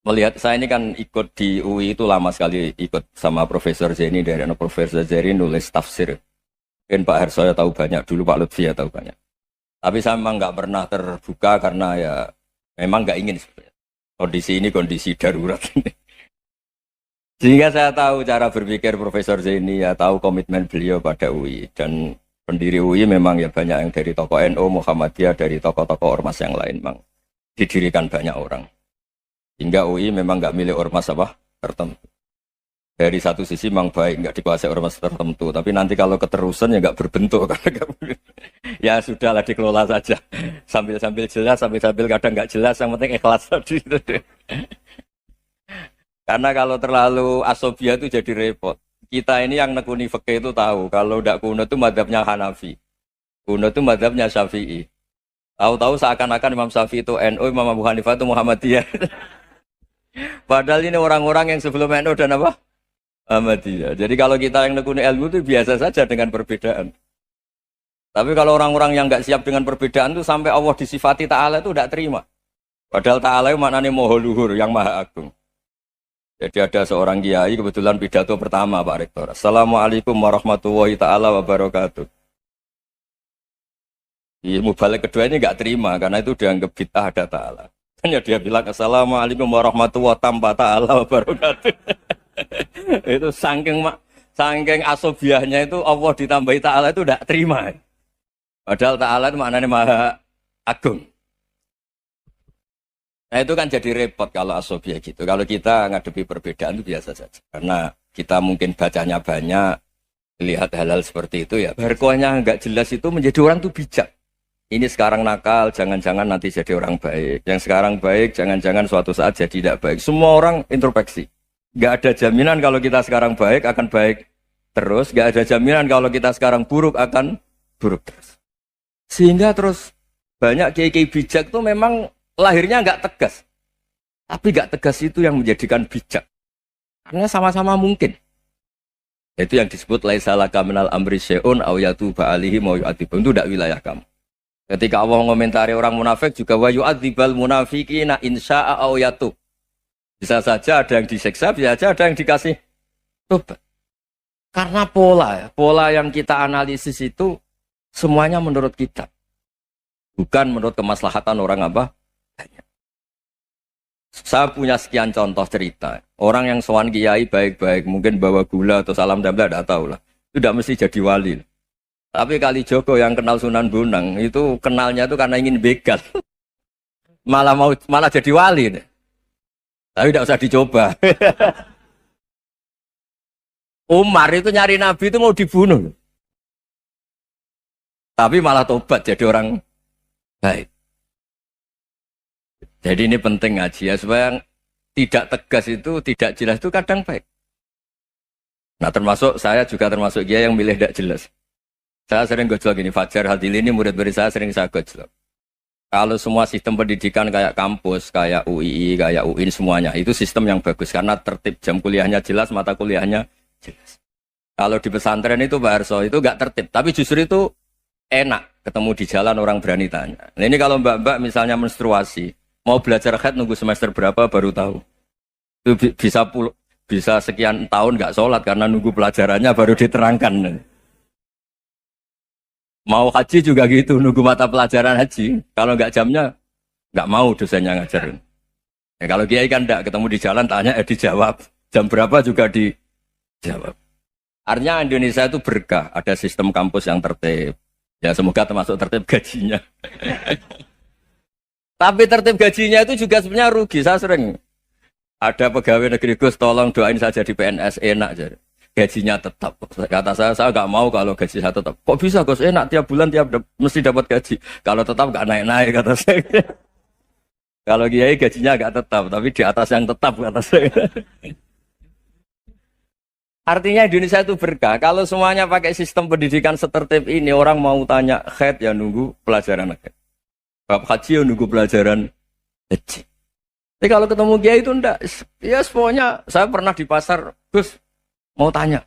Melihat saya ini kan ikut di UI itu lama sekali, ikut sama Profesor Zeni dari Profesor Zeni nulis tafsir. Mungkin Pak Harsoyo tahu banyak, dulu Pak Lutfi ya tahu banyak. Tapi saya memang nggak pernah terbuka karena ya memang nggak ingin sebenarnya. Kondisi ini kondisi darurat. Sehingga saya tahu cara berpikir Profesor Zaini, ya tahu komitmen beliau pada UI. Dan pendiri UI memang ya banyak yang dari tokoh NU, Muhammadiyah, dari tokoh-tokoh ormas yang lain memang didirikan banyak orang. Hingga UI memang nggak milik ormas apa tertentu. Dari satu sisi memang baik, nggak dikuasai ormas tertentu. Tapi nanti kalau keterusan ya nggak berbentuk. Ya sudahlah dikelola saja. Sambil-sambil jelas, sambil-sambil kadang nggak jelas. Yang penting ikhlas tadi. Karena kalau terlalu asobia itu jadi repot. Kita ini yang nekuni fikih itu tahu kalau udah kuno itu madhabnya Hanafi. Kuno itu madhabnya Syafi'i. Tahu-tahu seakan-akan Imam Syafi'i itu NU, Imam Abu Hanifah itu Muhammadiyah. Padahal ini orang-orang yang sebelum NU dan apa? Muhammadiyah. Jadi kalau kita yang nekuni ilmu itu biasa saja dengan perbedaan. Tapi kalau orang-orang yang nggak siap dengan perbedaan itu sampai Allah disifati Ta'ala itu tidak terima. Padahal Ta'ala itu maknanya Maha Luhur, yang Maha Agung. Jadi ada seorang kiai kebetulan pidato pertama Pak Rektor. Assalamualaikum warahmatullahi ta'ala wabarakatuh. Ilmu balik kedua ini nggak terima karena itu dianggap bid'ah ada Ta'ala. Hanya dia bilang Assalamualaikum warahmatullahi ta'ala wabarakatuh. Itu saking asobiahnya itu Allah ditambahi Ta'ala itu tidak terima. Padahal Ta'ala itu maknanya Maha Agung. Nah itu kan jadi repot kalau asobia gitu. Kalau kita ngadepi perbedaan itu biasa saja. Karena kita mungkin bacanya banyak, lihat hal-hal seperti itu ya. Berkohnya nggak jelas itu menjadi orang tuh bijak. Ini sekarang nakal, jangan-jangan nanti jadi orang baik. Yang sekarang baik, jangan-jangan suatu saat jadi tidak baik. Semua orang introspeksi. Nggak ada jaminan kalau kita sekarang baik akan baik terus. Nggak ada jaminan kalau kita sekarang buruk akan buruk terus. Sehingga terus banyak kiai-kiai bijak tuh memang lahirnya nggak tegas, tapi nggak tegas itu yang menjadikan bijak. Karena sama-sama mungkin. Itu yang disebut laisa laka minal amri syai'un aw yatuba alihi mau yu'adzibun. Itu tidak wilayah kamu. Ketika Allah mengomentari orang munafik juga wa yu'adzibal munafiqina insya'a aw yatub. Bisa saja ada yang disiksa, bisa saja ada yang dikasih tobat. Karena pola yang kita analisis itu semuanya menurut kita, bukan menurut kemaslahatan orang apa. Saya punya sekian contoh cerita. Orang yang sowan kiai baik-baik, mungkin bawa gula atau salam tempel, tidak tahu lah. Itu tidak mesti jadi wali. Tapi Kali Joko yang kenal Sunan Bonang, itu kenalnya itu karena ingin begal. malah jadi wali. Tapi tidak usah dicoba. Umar itu nyari Nabi itu mau dibunuh. Tapi malah tobat jadi orang baik. Jadi ini penting ngaji ya, supaya tidak tegas itu, tidak jelas itu kadang baik. Nah termasuk, saya juga termasuk dia yang milih tidak jelas. Saya sering gojlok ini, Fajar Hadili ini murid-murid saya sering saya gojlok. Kalau semua sistem pendidikan kayak kampus, kayak UII, kayak UIN semuanya, itu sistem yang bagus. Karena tertib jam kuliahnya jelas, mata kuliahnya jelas. Kalau di pesantren itu Pak Arso, itu nggak tertib. Tapi justru itu enak, ketemu di jalan orang berani tanya. Nah ini kalau mbak-mbak misalnya menstruasi, mau belajar haid nunggu semester berapa baru tahu. Itu bisa sekian tahun nggak sholat karena nunggu pelajarannya baru diterangkan. Mau haji juga gitu, nunggu mata pelajaran haji. Kalau nggak jamnya, nggak mau dosennya ngajarin. Ya, kalau kiai kan nggak ketemu di jalan tanya, dijawab. Jam berapa juga dijawab. Artinya Indonesia itu berkah, ada sistem kampus yang tertib. Ya semoga termasuk tertib gajinya. Tapi tertib gajinya itu juga sebenarnya rugi. Saya sering ada pegawai negeri Gus, tolong doain saja di PNS enak jadi. Gajinya tetap. Kata saya nggak mau kalau gaji saya tetap. Kok bisa Gus enak tiap bulan mesti dapat gaji. Kalau tetap nggak naik-naik kata saya. Kalau kiai gajinya nggak tetap, tapi di atas yang tetap kata saya. Artinya Indonesia itu berkah. Kalau semuanya pakai sistem pendidikan setertib ini, orang mau tanya haid ya nunggu pelajaran haid. Bab haji ya nunggu pelajaran haji. Tapi kalau ketemu kiai itu enggak. Ya pokoknya saya pernah di pasar, Gus mau tanya.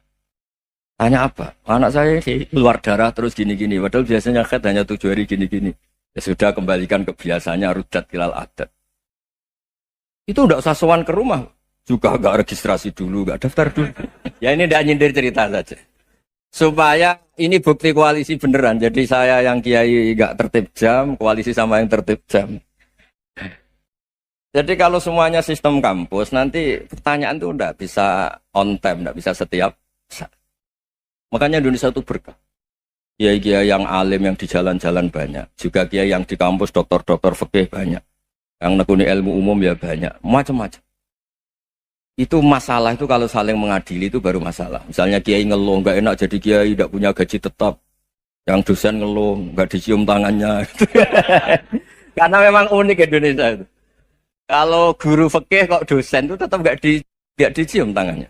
Tanya apa? Anak saya keluar darah terus gini-gini. Padahal biasanya haid hanya 7 hari gini-gini. Ya sudah kembalikan ke biasanya rudat kilal adat. Itu enggak usah sowan ke rumah. Juga enggak registrasi dulu, enggak daftar dulu. Ya ini enggak nyindir cerita saja. Supaya ini bukti koalisi beneran. Jadi saya yang kiai enggak tertib jam, koalisi sama yang tertib jam. Jadi kalau semuanya sistem kampus, nanti pertanyaan itu enggak bisa on time, enggak bisa setiap saat. Makanya Indonesia itu berkah. Kiai-kiai yang alim yang di jalan-jalan banyak. Juga kiai yang di kampus dokter-dokter fikih banyak. Yang nekuni ilmu umum ya banyak. Macam-macam. Itu masalah itu kalau saling mengadili itu baru masalah. Misalnya kiai ngeluh, nggak enak jadi kiai, tidak punya gaji tetap. Yang dosen ngeluh, nggak dicium tangannya. Karena memang unik Indonesia itu. Kalau guru fikih kok dosen itu tetap nggak Gak dicium tangannya.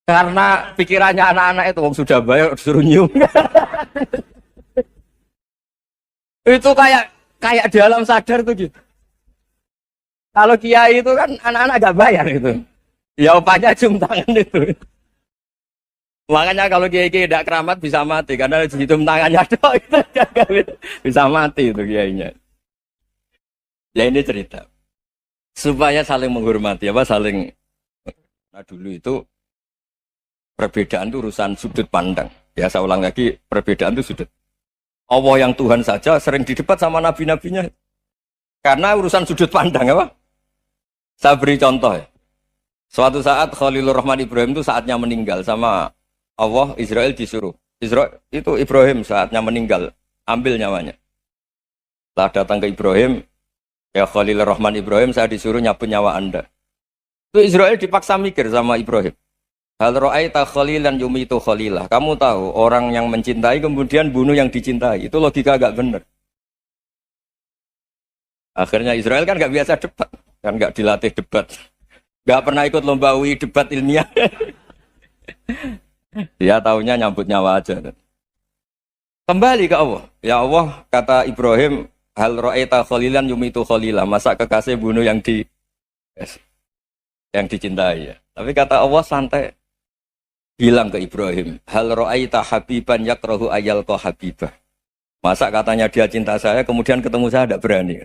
Karena pikirannya anak-anak itu wong sudah bayar disuruh nyium. Itu kayak di alam sadar tuh gitu. Kalau kiai itu kan anak-anak gak bayar itu. Ya opanya cium tangan itu. Makanya kalau kiai-kiai tidak keramat bisa mati karena cium tangannya doang itu bisa mati itu kiainya. Ya ini cerita supaya saling menghormati apa saling. Nah dulu itu perbedaan itu urusan sudut pandang. Ya saya ulang lagi, perbedaan itu sudut. Allah yang Tuhan saja sering didebat sama nabi-nabinya. Karena urusan sudut pandang apa? Saya beri contoh ya. Suatu saat Khalilur Rahman Ibrahim itu saatnya meninggal sama Allah, Israel disuruh. Israel itu Ibrahim saatnya meninggal, ambil nyawanya. Setelah datang ke Ibrahim, ya Khalilur Rahman Ibrahim, saya disuruh nyabut nyawa Anda. Itu Israel dipaksa mikir sama Ibrahim. Hal ra'aita khalilan yumitu khalilah. Kamu tahu orang yang mencintai kemudian bunuh yang dicintai. Itu logika agak benar. Akhirnya Israel kan gak biasa debat. Kan gak dilatih debat. Gak pernah ikut lomba UI debat ilmiah. Dia taunya nyambut nyawa aja. Kembali ke Allah. Ya Allah, kata Ibrahim, hal ra'aita khalilan yumitu khalilah. Masa kekasih bunuh yang dicintai ya. Tapi kata Allah santai. Bilang ke Ibrahim, hal ra'aita habiban yakrahu ayyalqa habibah. Masa katanya dia cinta saya, kemudian ketemu saya tidak berani.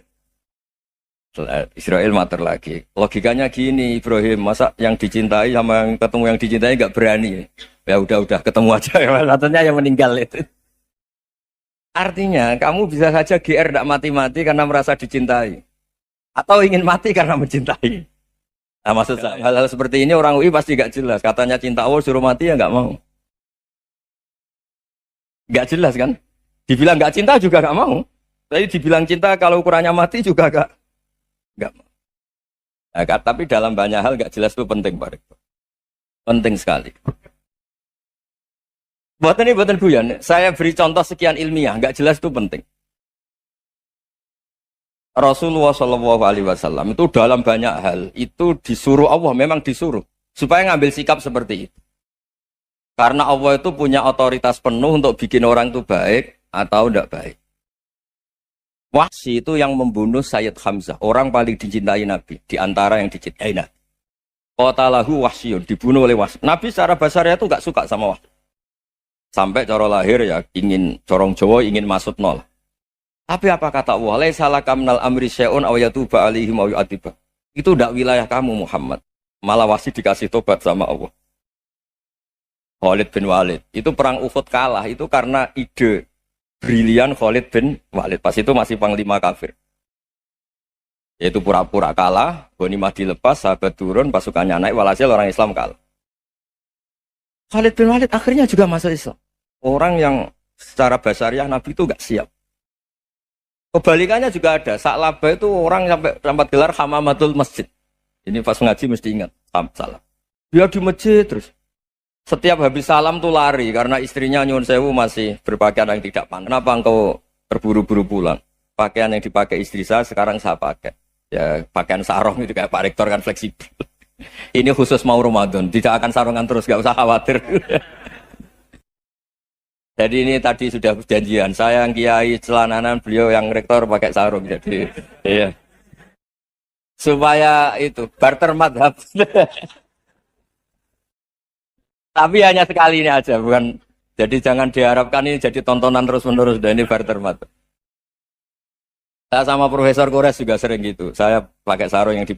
Israel mater lagi. Logikanya gini, Ibrahim, masa yang dicintai sama yang ketemu yang dicintai nggak berani? Ya udah ketemu aja. Katanya yang meninggal itu. Artinya kamu bisa saja GR tidak mati-mati karena merasa dicintai, atau ingin mati karena mencintai. Nah maksud saya, hal-hal seperti ini orang UI pasti gak jelas. Katanya cinta Allah suruh mati ya gak mau. Gak jelas kan? Dibilang gak cinta juga gak mau. Tapi dibilang cinta kalau ukurannya mati juga gak mau. Nah, tapi dalam banyak hal gak jelas itu penting Pak. Penting sekali. Buatan guyon. Saya beri contoh sekian ilmiah. Gak jelas itu penting. Rasulullah Shallallahu Alaihi Wasallam itu dalam banyak hal itu disuruh Allah, memang disuruh supaya ngambil sikap seperti itu. Karena Allah itu punya otoritas penuh untuk bikin orang itu baik atau tidak baik. Wahsy itu yang membunuh Sayyid Hamzah, orang paling dicintai Nabi di antara yang dicintai Nabi. Qatalahu Wahsyun, dibunuh oleh Wahsy. Nabi secara basarnya itu nggak suka sama Wahsy. Sampai cara lahir ya ingin corong Jawa ingin masuk nol. Tapi apa kata Allah? Laisa laka minal amri syai'un aw yatuba alaihim aw yu'adzibah. Itu tidak wilayah kamu Muhammad. Malah Wahsy dikasih tobat sama Allah. Khalid bin Walid. Itu perang Uhud kalah itu karena ide brilian Khalid bin Walid. Pas itu masih panglima kafir. Yaitu pura-pura kalah, ghanimah dilepas, sahabat turun, pasukannya naik, walhasil orang Islam kalah. Khalid bin Walid akhirnya juga masuk Islam. Orang yang secara basariah Nabi itu gak siap. Kebalikannya juga ada. Sa'labah itu orang sampai gelar hamamatul masjid. Ini pas ngaji mesti ingat. Salam. Dia di masjid terus. Setiap habis salam tuh lari. Karena istrinya nyuwun sewu masih berpakaian yang tidak pantas. Kenapa engkau terburu-buru pulang? Pakaian yang dipakai istri saya sekarang saya pakai. Ya pakaian sarung itu kayak Pak Rektor kan fleksibel. Ini khusus mau Ramadan. Tidak akan sarungan terus. Gak usah khawatir. Jadi ini tadi sudah perjanjian. Saya yang kiai celananan, beliau yang rektor pakai sarung. Jadi, iya. Supaya itu barter madhab. Tapi hanya sekali ini aja, bukan. Jadi jangan diharapkan ini jadi tontonan terus-menerus. Dan ini barter madhab. Saya sama Profesor Kores juga sering gitu. Saya pakai sarung yang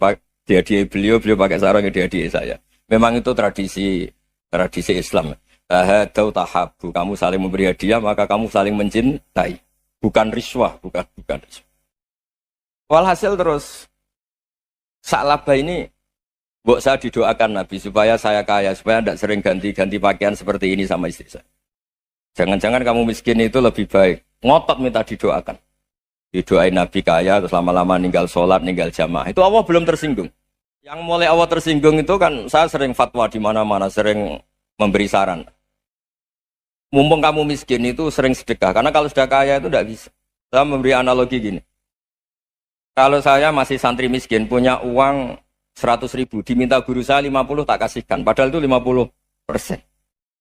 dihadiahi beliau pakai sarung yang dihadiahi saya. Memang itu tradisi Islam. Tahadau tahabu, kamu saling memberi hadiah maka kamu saling mencintai, bukan riswah, bukan riswah. Walhasil terus Sa'labah ini mbok saya didoakan Nabi supaya saya kaya, supaya tidak sering ganti-ganti pakaian seperti ini sama istri saya. Jangan-jangan kamu miskin itu lebih baik. Ngotot minta didoakan. Didoain Nabi kaya terus lama-lama ninggal sholat, ninggal jamaah. Itu Allah belum tersinggung. Yang mulai Allah tersinggung itu kan saya sering fatwa di mana-mana, sering memberi saran. Mumpung kamu miskin itu sering sedekah. Karena kalau sudah kaya itu tidak bisa. Saya memberi analogi gini. Kalau saya masih santri miskin, punya uang 100.000, diminta guru saya 50 tak kasihkan. Padahal itu 50%.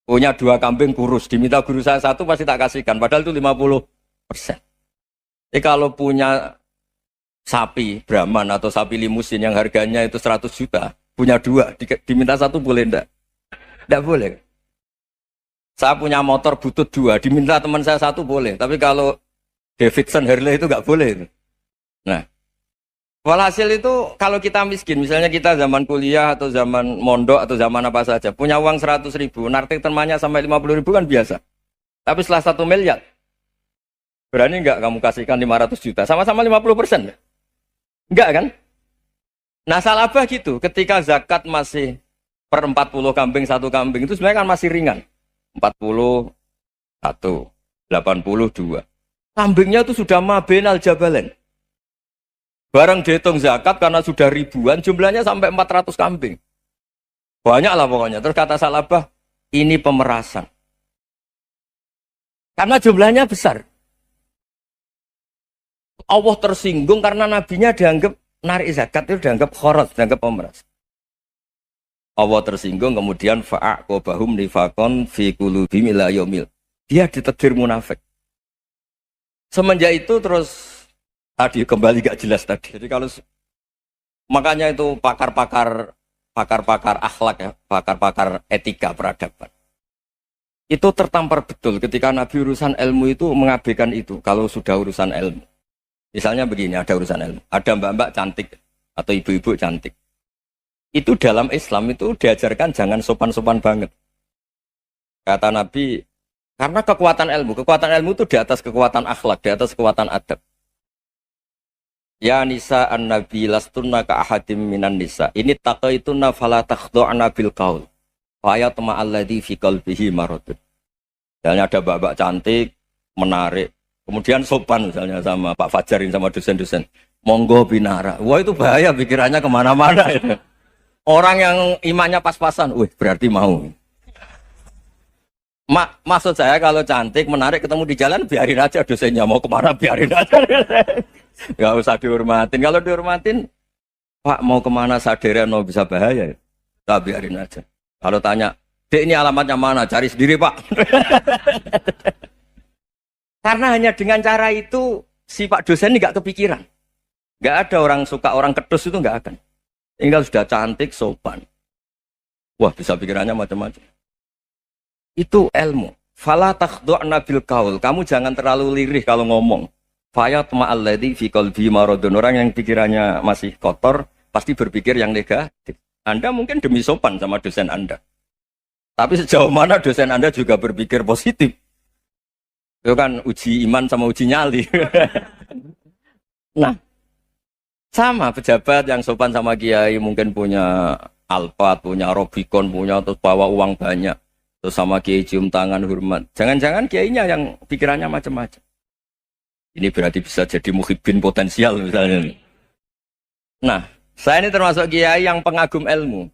Punya 2 kambing kurus, diminta guru saya 1 pasti tak kasihkan. Padahal itu 50%. Jadi kalau punya sapi Brahman atau sapi limusin yang harganya itu 100 juta, punya 2, diminta 1 boleh enggak? Enggak boleh. Saya punya motor butut 2, diminta teman saya 1 boleh. Tapi kalau Davidson Harley itu enggak boleh. Nah, walhasil itu kalau kita miskin, misalnya kita zaman kuliah atau zaman mondok atau zaman apa saja, punya uang 100.000, nartik temannya sampai 50.000 kan biasa. Tapi setelah 1 miliar, berani enggak kamu kasihkan 500 juta? Sama-sama 50%. Enggak kan? Nah salabah gitu, ketika zakat masih per 40 kambing 1 kambing itu sebenarnya kan masih ringan. 41, 82. Kambingnya itu sudah mabenal jabalen. Barang dihitung zakat karena sudah ribuan, jumlahnya sampai 400 kambing. Banyak lah pokoknya. Terus kata salabah, ini pemerasan. Karena jumlahnya besar. Allah tersinggung karena nabinya dianggap narik zakat itu dianggap khorat, dianggap pemeras. Allah tersinggung kemudian fa'aqobahum nifakon fi qulubihim ila yaumil. Dia ditegur munafik. Semenjak itu terus tadi kembali gak jelas tadi. Jadi kalau makanya itu pakar-pakar akhlak ya, pakar-pakar etika peradaban. Itu tertampar betul ketika Nabi urusan ilmu itu mengabaikan itu. Kalau sudah urusan ilmu. Misalnya begini, ada urusan ilmu. Ada mbak-mbak cantik atau ibu-ibu cantik. Itu dalam Islam itu diajarkan jangan sopan-sopan banget. Kata Nabi, karena kekuatan ilmu itu di atas kekuatan akhlak, di atas kekuatan adab. Ya nisa an-nabi lastunna ka ahadim minan nisa. Ini taqaitunna fala takhdu'na bil qaul. Fa yatma alladhi fi qalbihi maradun. Misalnya ada mbak-mbak cantik, menarik, kemudian sopan misalnya sama Pak Fajarin sama dosen-dosen. Monggo binara. Wah itu bahaya pikirannya kemana-mana itu. Orang yang imannya pas-pasan, wih berarti mau. Maksud saya kalau cantik, menarik, ketemu di jalan, biarin aja dosennya. Mau kemana, biarin aja. Gak usah dihormatin. Kalau dihormatin, Pak mau kemana sadarian mau bisa bahaya. Tak biarin aja. Kalau tanya, Dek ini alamatnya mana? Cari sendiri Pak. Karena hanya dengan cara itu, si Pak dosen ini gak kepikiran. Gak ada orang suka, orang kedus itu gak akan. Tinggal sudah cantik, sopan. Wah bisa pikirannya macam-macam. Itu ilmu. Fala takhdu'na bil qaul. Kamu jangan terlalu lirih kalau ngomong. Fayatma alladzi fi qalbi maradun. Orang yang pikirannya masih kotor pasti berpikir yang negatif. Anda mungkin demi sopan sama dosen Anda. Tapi sejauh mana dosen Anda juga berpikir positif. Itu kan uji iman sama uji nyali. Nah, sama pejabat yang sopan sama kiai mungkin punya Alphard, punya Robicon, punya terus bawa uang banyak. Terus sama kiai cium tangan hormat. Jangan-jangan kiainya yang pikirannya macam-macam. Ini berarti bisa jadi muhibbin potensial misalnya. Nah, saya ini termasuk kiai yang pengagum ilmu.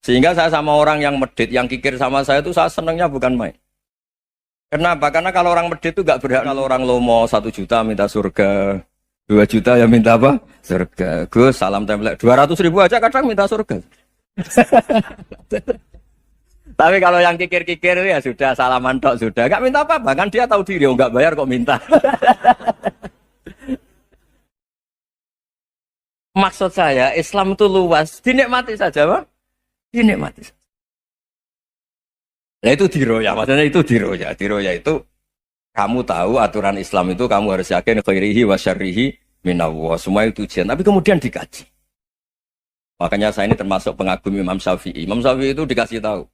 Sehingga saya sama orang yang medit, yang kikir sama saya itu saya senangnya bukan main. Kenapa? Karena kalau orang medit itu gak berhak. Kalau orang lomo 1 juta minta surga. 2 juta ya minta apa? Surga. Gus, salam template. 200.000 aja kadang minta surga. Tapi kalau yang kikir-kikir ya sudah salaman tok sudah. Gak minta apa-apa. Kan dia tahu diri. Oh, gak bayar kok minta. Maksud saya Islam itu luas. Dinikmati saja Pak. Dinikmati saja. Nah itu diroya. Maksudnya itu diroya. Diroya itu kamu tahu aturan Islam itu kamu harus yakin khairihi wa syarrihi minallah. Semua itu ujian. Tapi kemudian dikaji. Makanya saya ini termasuk pengagum Imam Syafi'i. Imam Syafi'i itu dikasih tahu.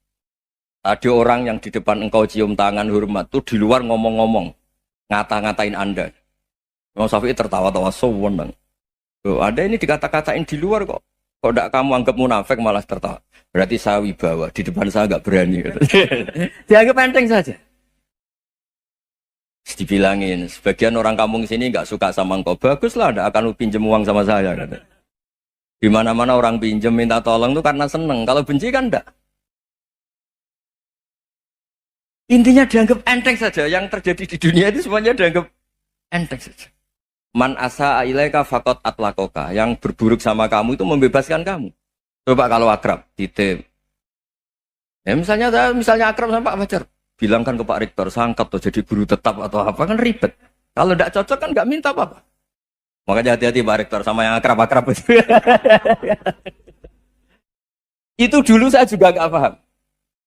Ada orang yang di depan engkau cium tangan hormat tuh di luar ngomong-ngomong. Ngata-ngatain Anda. Imam Syafi'i tertawa-tawa sewenang. Loh, ada ini dikata-katain di luar kok. Kok tidak kamu anggap munafik malah tertawa. Berarti saya wibawa. Di depan saya nggak berani. Dianggap enteng saja. Dibilangin, sebagian orang kampung sini nggak suka sama engkau. Baguslah, tidak akan pinjam uang sama saya. Di mana-mana orang pinjam minta tolong itu karena seneng. Kalau benci kan enggak. Intinya dianggap enteng saja. Yang terjadi di dunia itu semuanya dianggap enteng saja. Man asa ilaika faqat atlakoka. Yang berburuk sama kamu itu membebaskan kamu. Coba kalau akrab, titip. Ya misalnya akrab sama Pak Fajar. Bilangkan ke Pak Rektor, sangkap tuh jadi guru tetap atau apa, kan ribet. Kalau tidak cocok kan nggak minta apa-apa. Makanya hati-hati Pak Rektor sama yang akrab-akrab itu. Itu dulu saya juga nggak paham.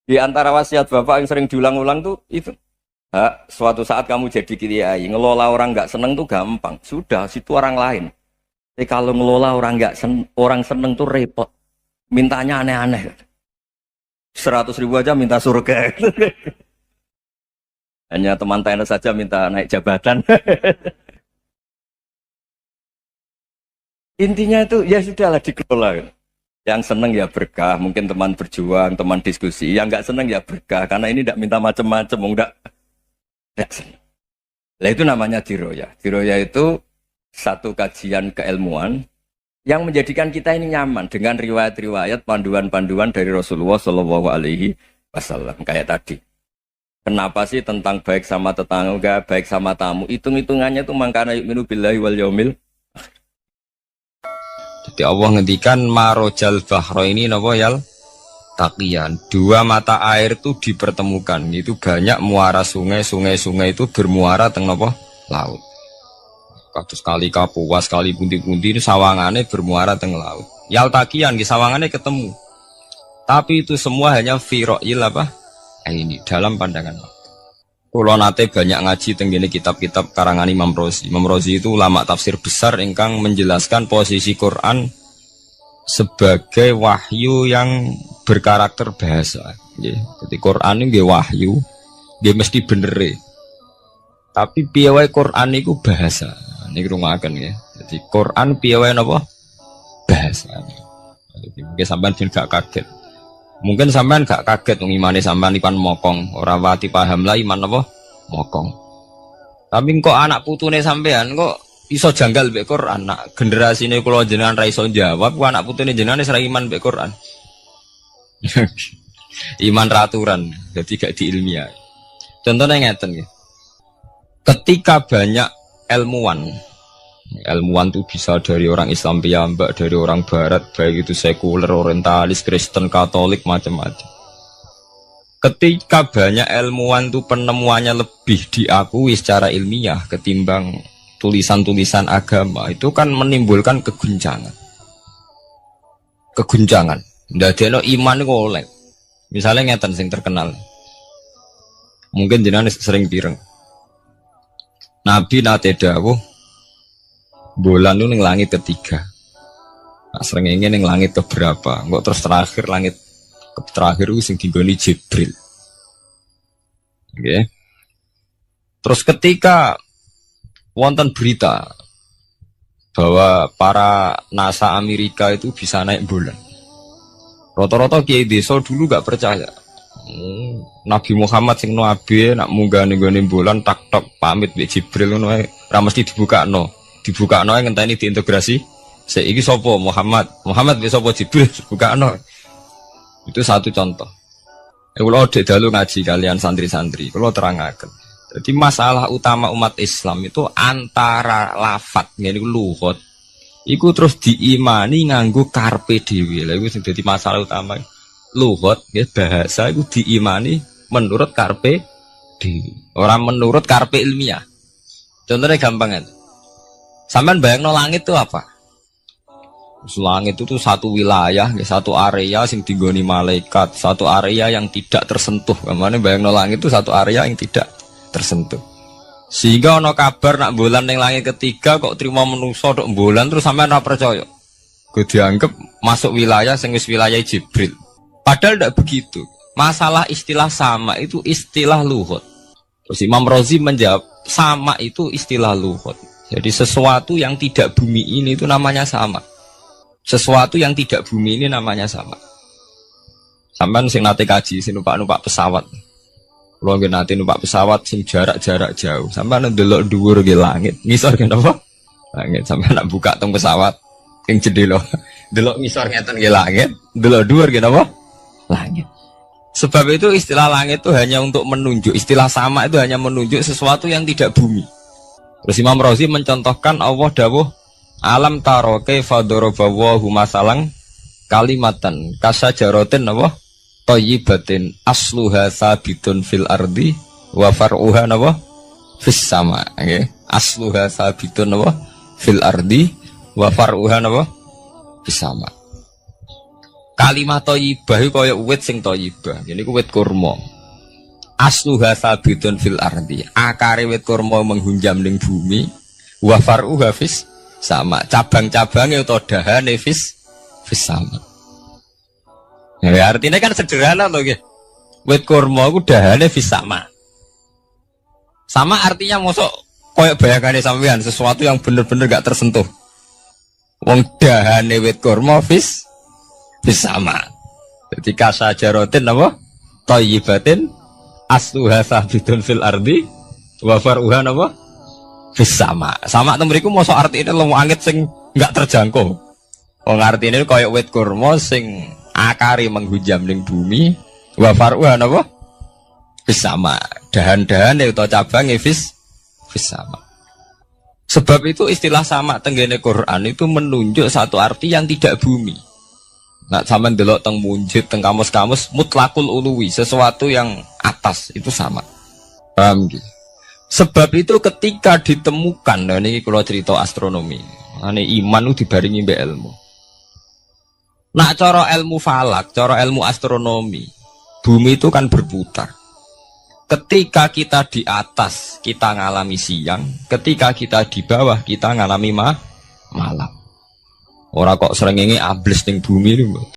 Di antara wasiat Bapak yang sering diulang-ulang tuh itu. Suatu saat kamu jadi kiai, ngelola orang nggak seneng tuh gampang. Sudah, situ orang lain. Tapi kalau ngelola orang nggak orang seneng tuh repot. Mintanya aneh-aneh. 100.000 aja minta surga. Hanya teman tenis saja minta naik jabatan. Intinya itu ya sudahlah dikelola. Yang seneng ya berkah, mungkin teman berjuang, teman diskusi. Yang nggak seneng ya berkah, karena ini tidak minta macam-macam, enggak. Nah itu namanya diroya. Diroya itu satu kajian keilmuan yang menjadikan kita ini nyaman dengan riwayat-riwayat panduan-panduan dari Rasulullah Shallallahu Alaihi Wasallam kayak tadi. Kenapa sih tentang baik sama tetangga, baik sama tamu? Hitung-hitungannya itu mangkana yu'minu billahi wal yaumil. Jadi Allah ngendikan marojal bahro ini napa yal taqiyan. Dua mata air itu dipertemukan. Itu banyak muara sungai itu bermuara teng napa laut. Kados kali Kapuas, kali pundi-pundi ini sawangane bermuara teng laut. Yal taqiyan di sawangane ketemu. Tapi itu semua hanya firoil apa? Ini dalam pandangan. Kulo nate banyak ngaji tenggene kitab-kitab karangan Imam Rozi. Imam Rozi itu ulama tafsir besar ingkang menjelaskan posisi Quran sebagai wahyu yang berkarakter bahasa. Jadi Quran ini wahyu, dia mesti bener. Tapi piye wae Quran itu bahasa. Ini rungaken ya. Jadi Quran piye wae napa? Bahasa. Jadi mungkin sampean gak kaget. Mungkin sampean gak kaget wong imane sampean ipan mokong, ora wati paham lah iman apa mokong. Tapi kok anak putune sampean kok iso janggal mbek Quran. Nak generasine kula jenengan ra iso jawab, ku anak putune jenengan wis ra iman mbek Quran. Iman raturan, jadi gak diilmiah. Contohnya ngeten nggih. Ketika banyak ilmuwan itu bisa dari orang Islam piyambak, dari orang Barat, baik itu sekuler, orientalis, Kristen, Katolik, macam-macam. Ketika banyak ilmuwan itu penemuannya lebih diakui secara ilmiah ketimbang tulisan-tulisan agama, itu kan menimbulkan keguncangan. Ndadekno iman iku oleh. Misalnya ngeten sing terkenal. Mungkin jenengan sering pireng. Nabi nate dawuh bulan itu ning langit ketiga. Nah, srengenge ning langit keberapa? Kok terus terakhir langit terakhir itu sing dinggoni Jibril. Oke. Terus ketika wonten berita bahwa para NASA Amerika itu bisa naik bulan. Rata-rata kiai desa dulu gak percaya. Nabi Muhammad sing nabi nak munggah ning gone bulan tak pamit mbek Jibril ngono ae ra mesti dibukakno ngenteni diintegrasi saiki sapa Muhammad wis sapa Jibril dibukakno. Itu satu contoh. Kula dek dalu ngaji kalian santri-santri kula terangaken. Jadi masalah utama umat Islam itu antara lafat ngene iku lugat iku terus diimani nganggo karpe dhewe. Lha iku sing dadi masalah utama. Lugat ya bahasa itu diimani menurut karpe orang menurut karpe ilmiah. Contohnya gampang kan. Sampean bayangno langit itu apa? Langit itu satu wilayah, satu area yang digoni malaikat, satu area yang tidak tersentuh. Kemana bayangno langit itu satu area yang tidak tersentuh. Sehingga ono kabar nak bulan yang langit ketiga kok terima menuso dok bulan terus sampean ora percaya. Gue dianggap masuk wilayah sing wis wilayah Jibril. Padahal tidak begitu. Masalah istilah sama itu istilah luhut. Terus Imam Rozi menjawab sama itu istilah luhut. Jadi sesuatu yang tidak bumi ini itu namanya sama. Sesuatu yang tidak bumi ini namanya sama. Sampai sing nate kaji sing numpak pesawat. Kalau nggih nate numpak pesawat sing jarak-jarak jauh. Sampai ndelok dhuwur nggih langit. Ngisor nggih napa? Langit sampai nak buka teng pesawat sing jendela. Delok ngisor ngeten nggih langit, delok dhuwur nggih napa? Langit. Sebab itu istilah langit itu hanya untuk menunjuk, istilah sama itu hanya menunjuk sesuatu yang tidak bumi. Terus Imam Razi mencontohkan Allah dawuh alam taro kaifa daraballahu masalang kalimatan kasajaratin apa thayyibatin asluha sabitun fil ardi wa far'uha apa fis sama, okay? Asluha sabitun apa fil ardi wa far'uha apa fis sama. Kalimat thayyibah iku kaya wit sing thayyibah. Jadi ku wit kurma. Asluha sabitun fil ardi. Akare wit kurma menghunjam ning bumi. Wa far'uha fis sama. Cabang-cabange utawa dahane fis sama. Ya artinya kan sederhana loh nggih. Wit kurma ku dahane fis sama. Sama artinya mosok koyo bayangane sampean sesuatu yang bener-bener gak tersentuh. Wong dahane wit kurma fis sama. Jadi kasajaratin apa? Thayyibatin asluha sabitun fil ardi wa far'uha apa? Fis sama. Sama teng mriku mosok artine lemu angit sing enggak terjangkau. Wong artine kaya wit kurma sing akare menghujam ning bumi wa far'uha apa? Fis sama. Dahan-dahane utawa cabange fis sama. Sebab itu istilah sama tenggene Quran itu menunjuk satu arti yang tidak bumi. Nah, sama delok teng munjid, teng kamus-kamus mutlakul uluwi, sesuatu yang atas itu sama. Paham gitu? Sebab itu ketika ditemukan, nah ini kalau cerita astronomi, ini iman itu dibaringi mbek ilmu. Nah, cara ilmu falak, cara ilmu astronomi, bumi itu kan berputar. Ketika kita di atas, kita ngalami siang. Ketika kita di bawah, kita ngalami malam. Orang kok srengenge ambles ning bumi lho.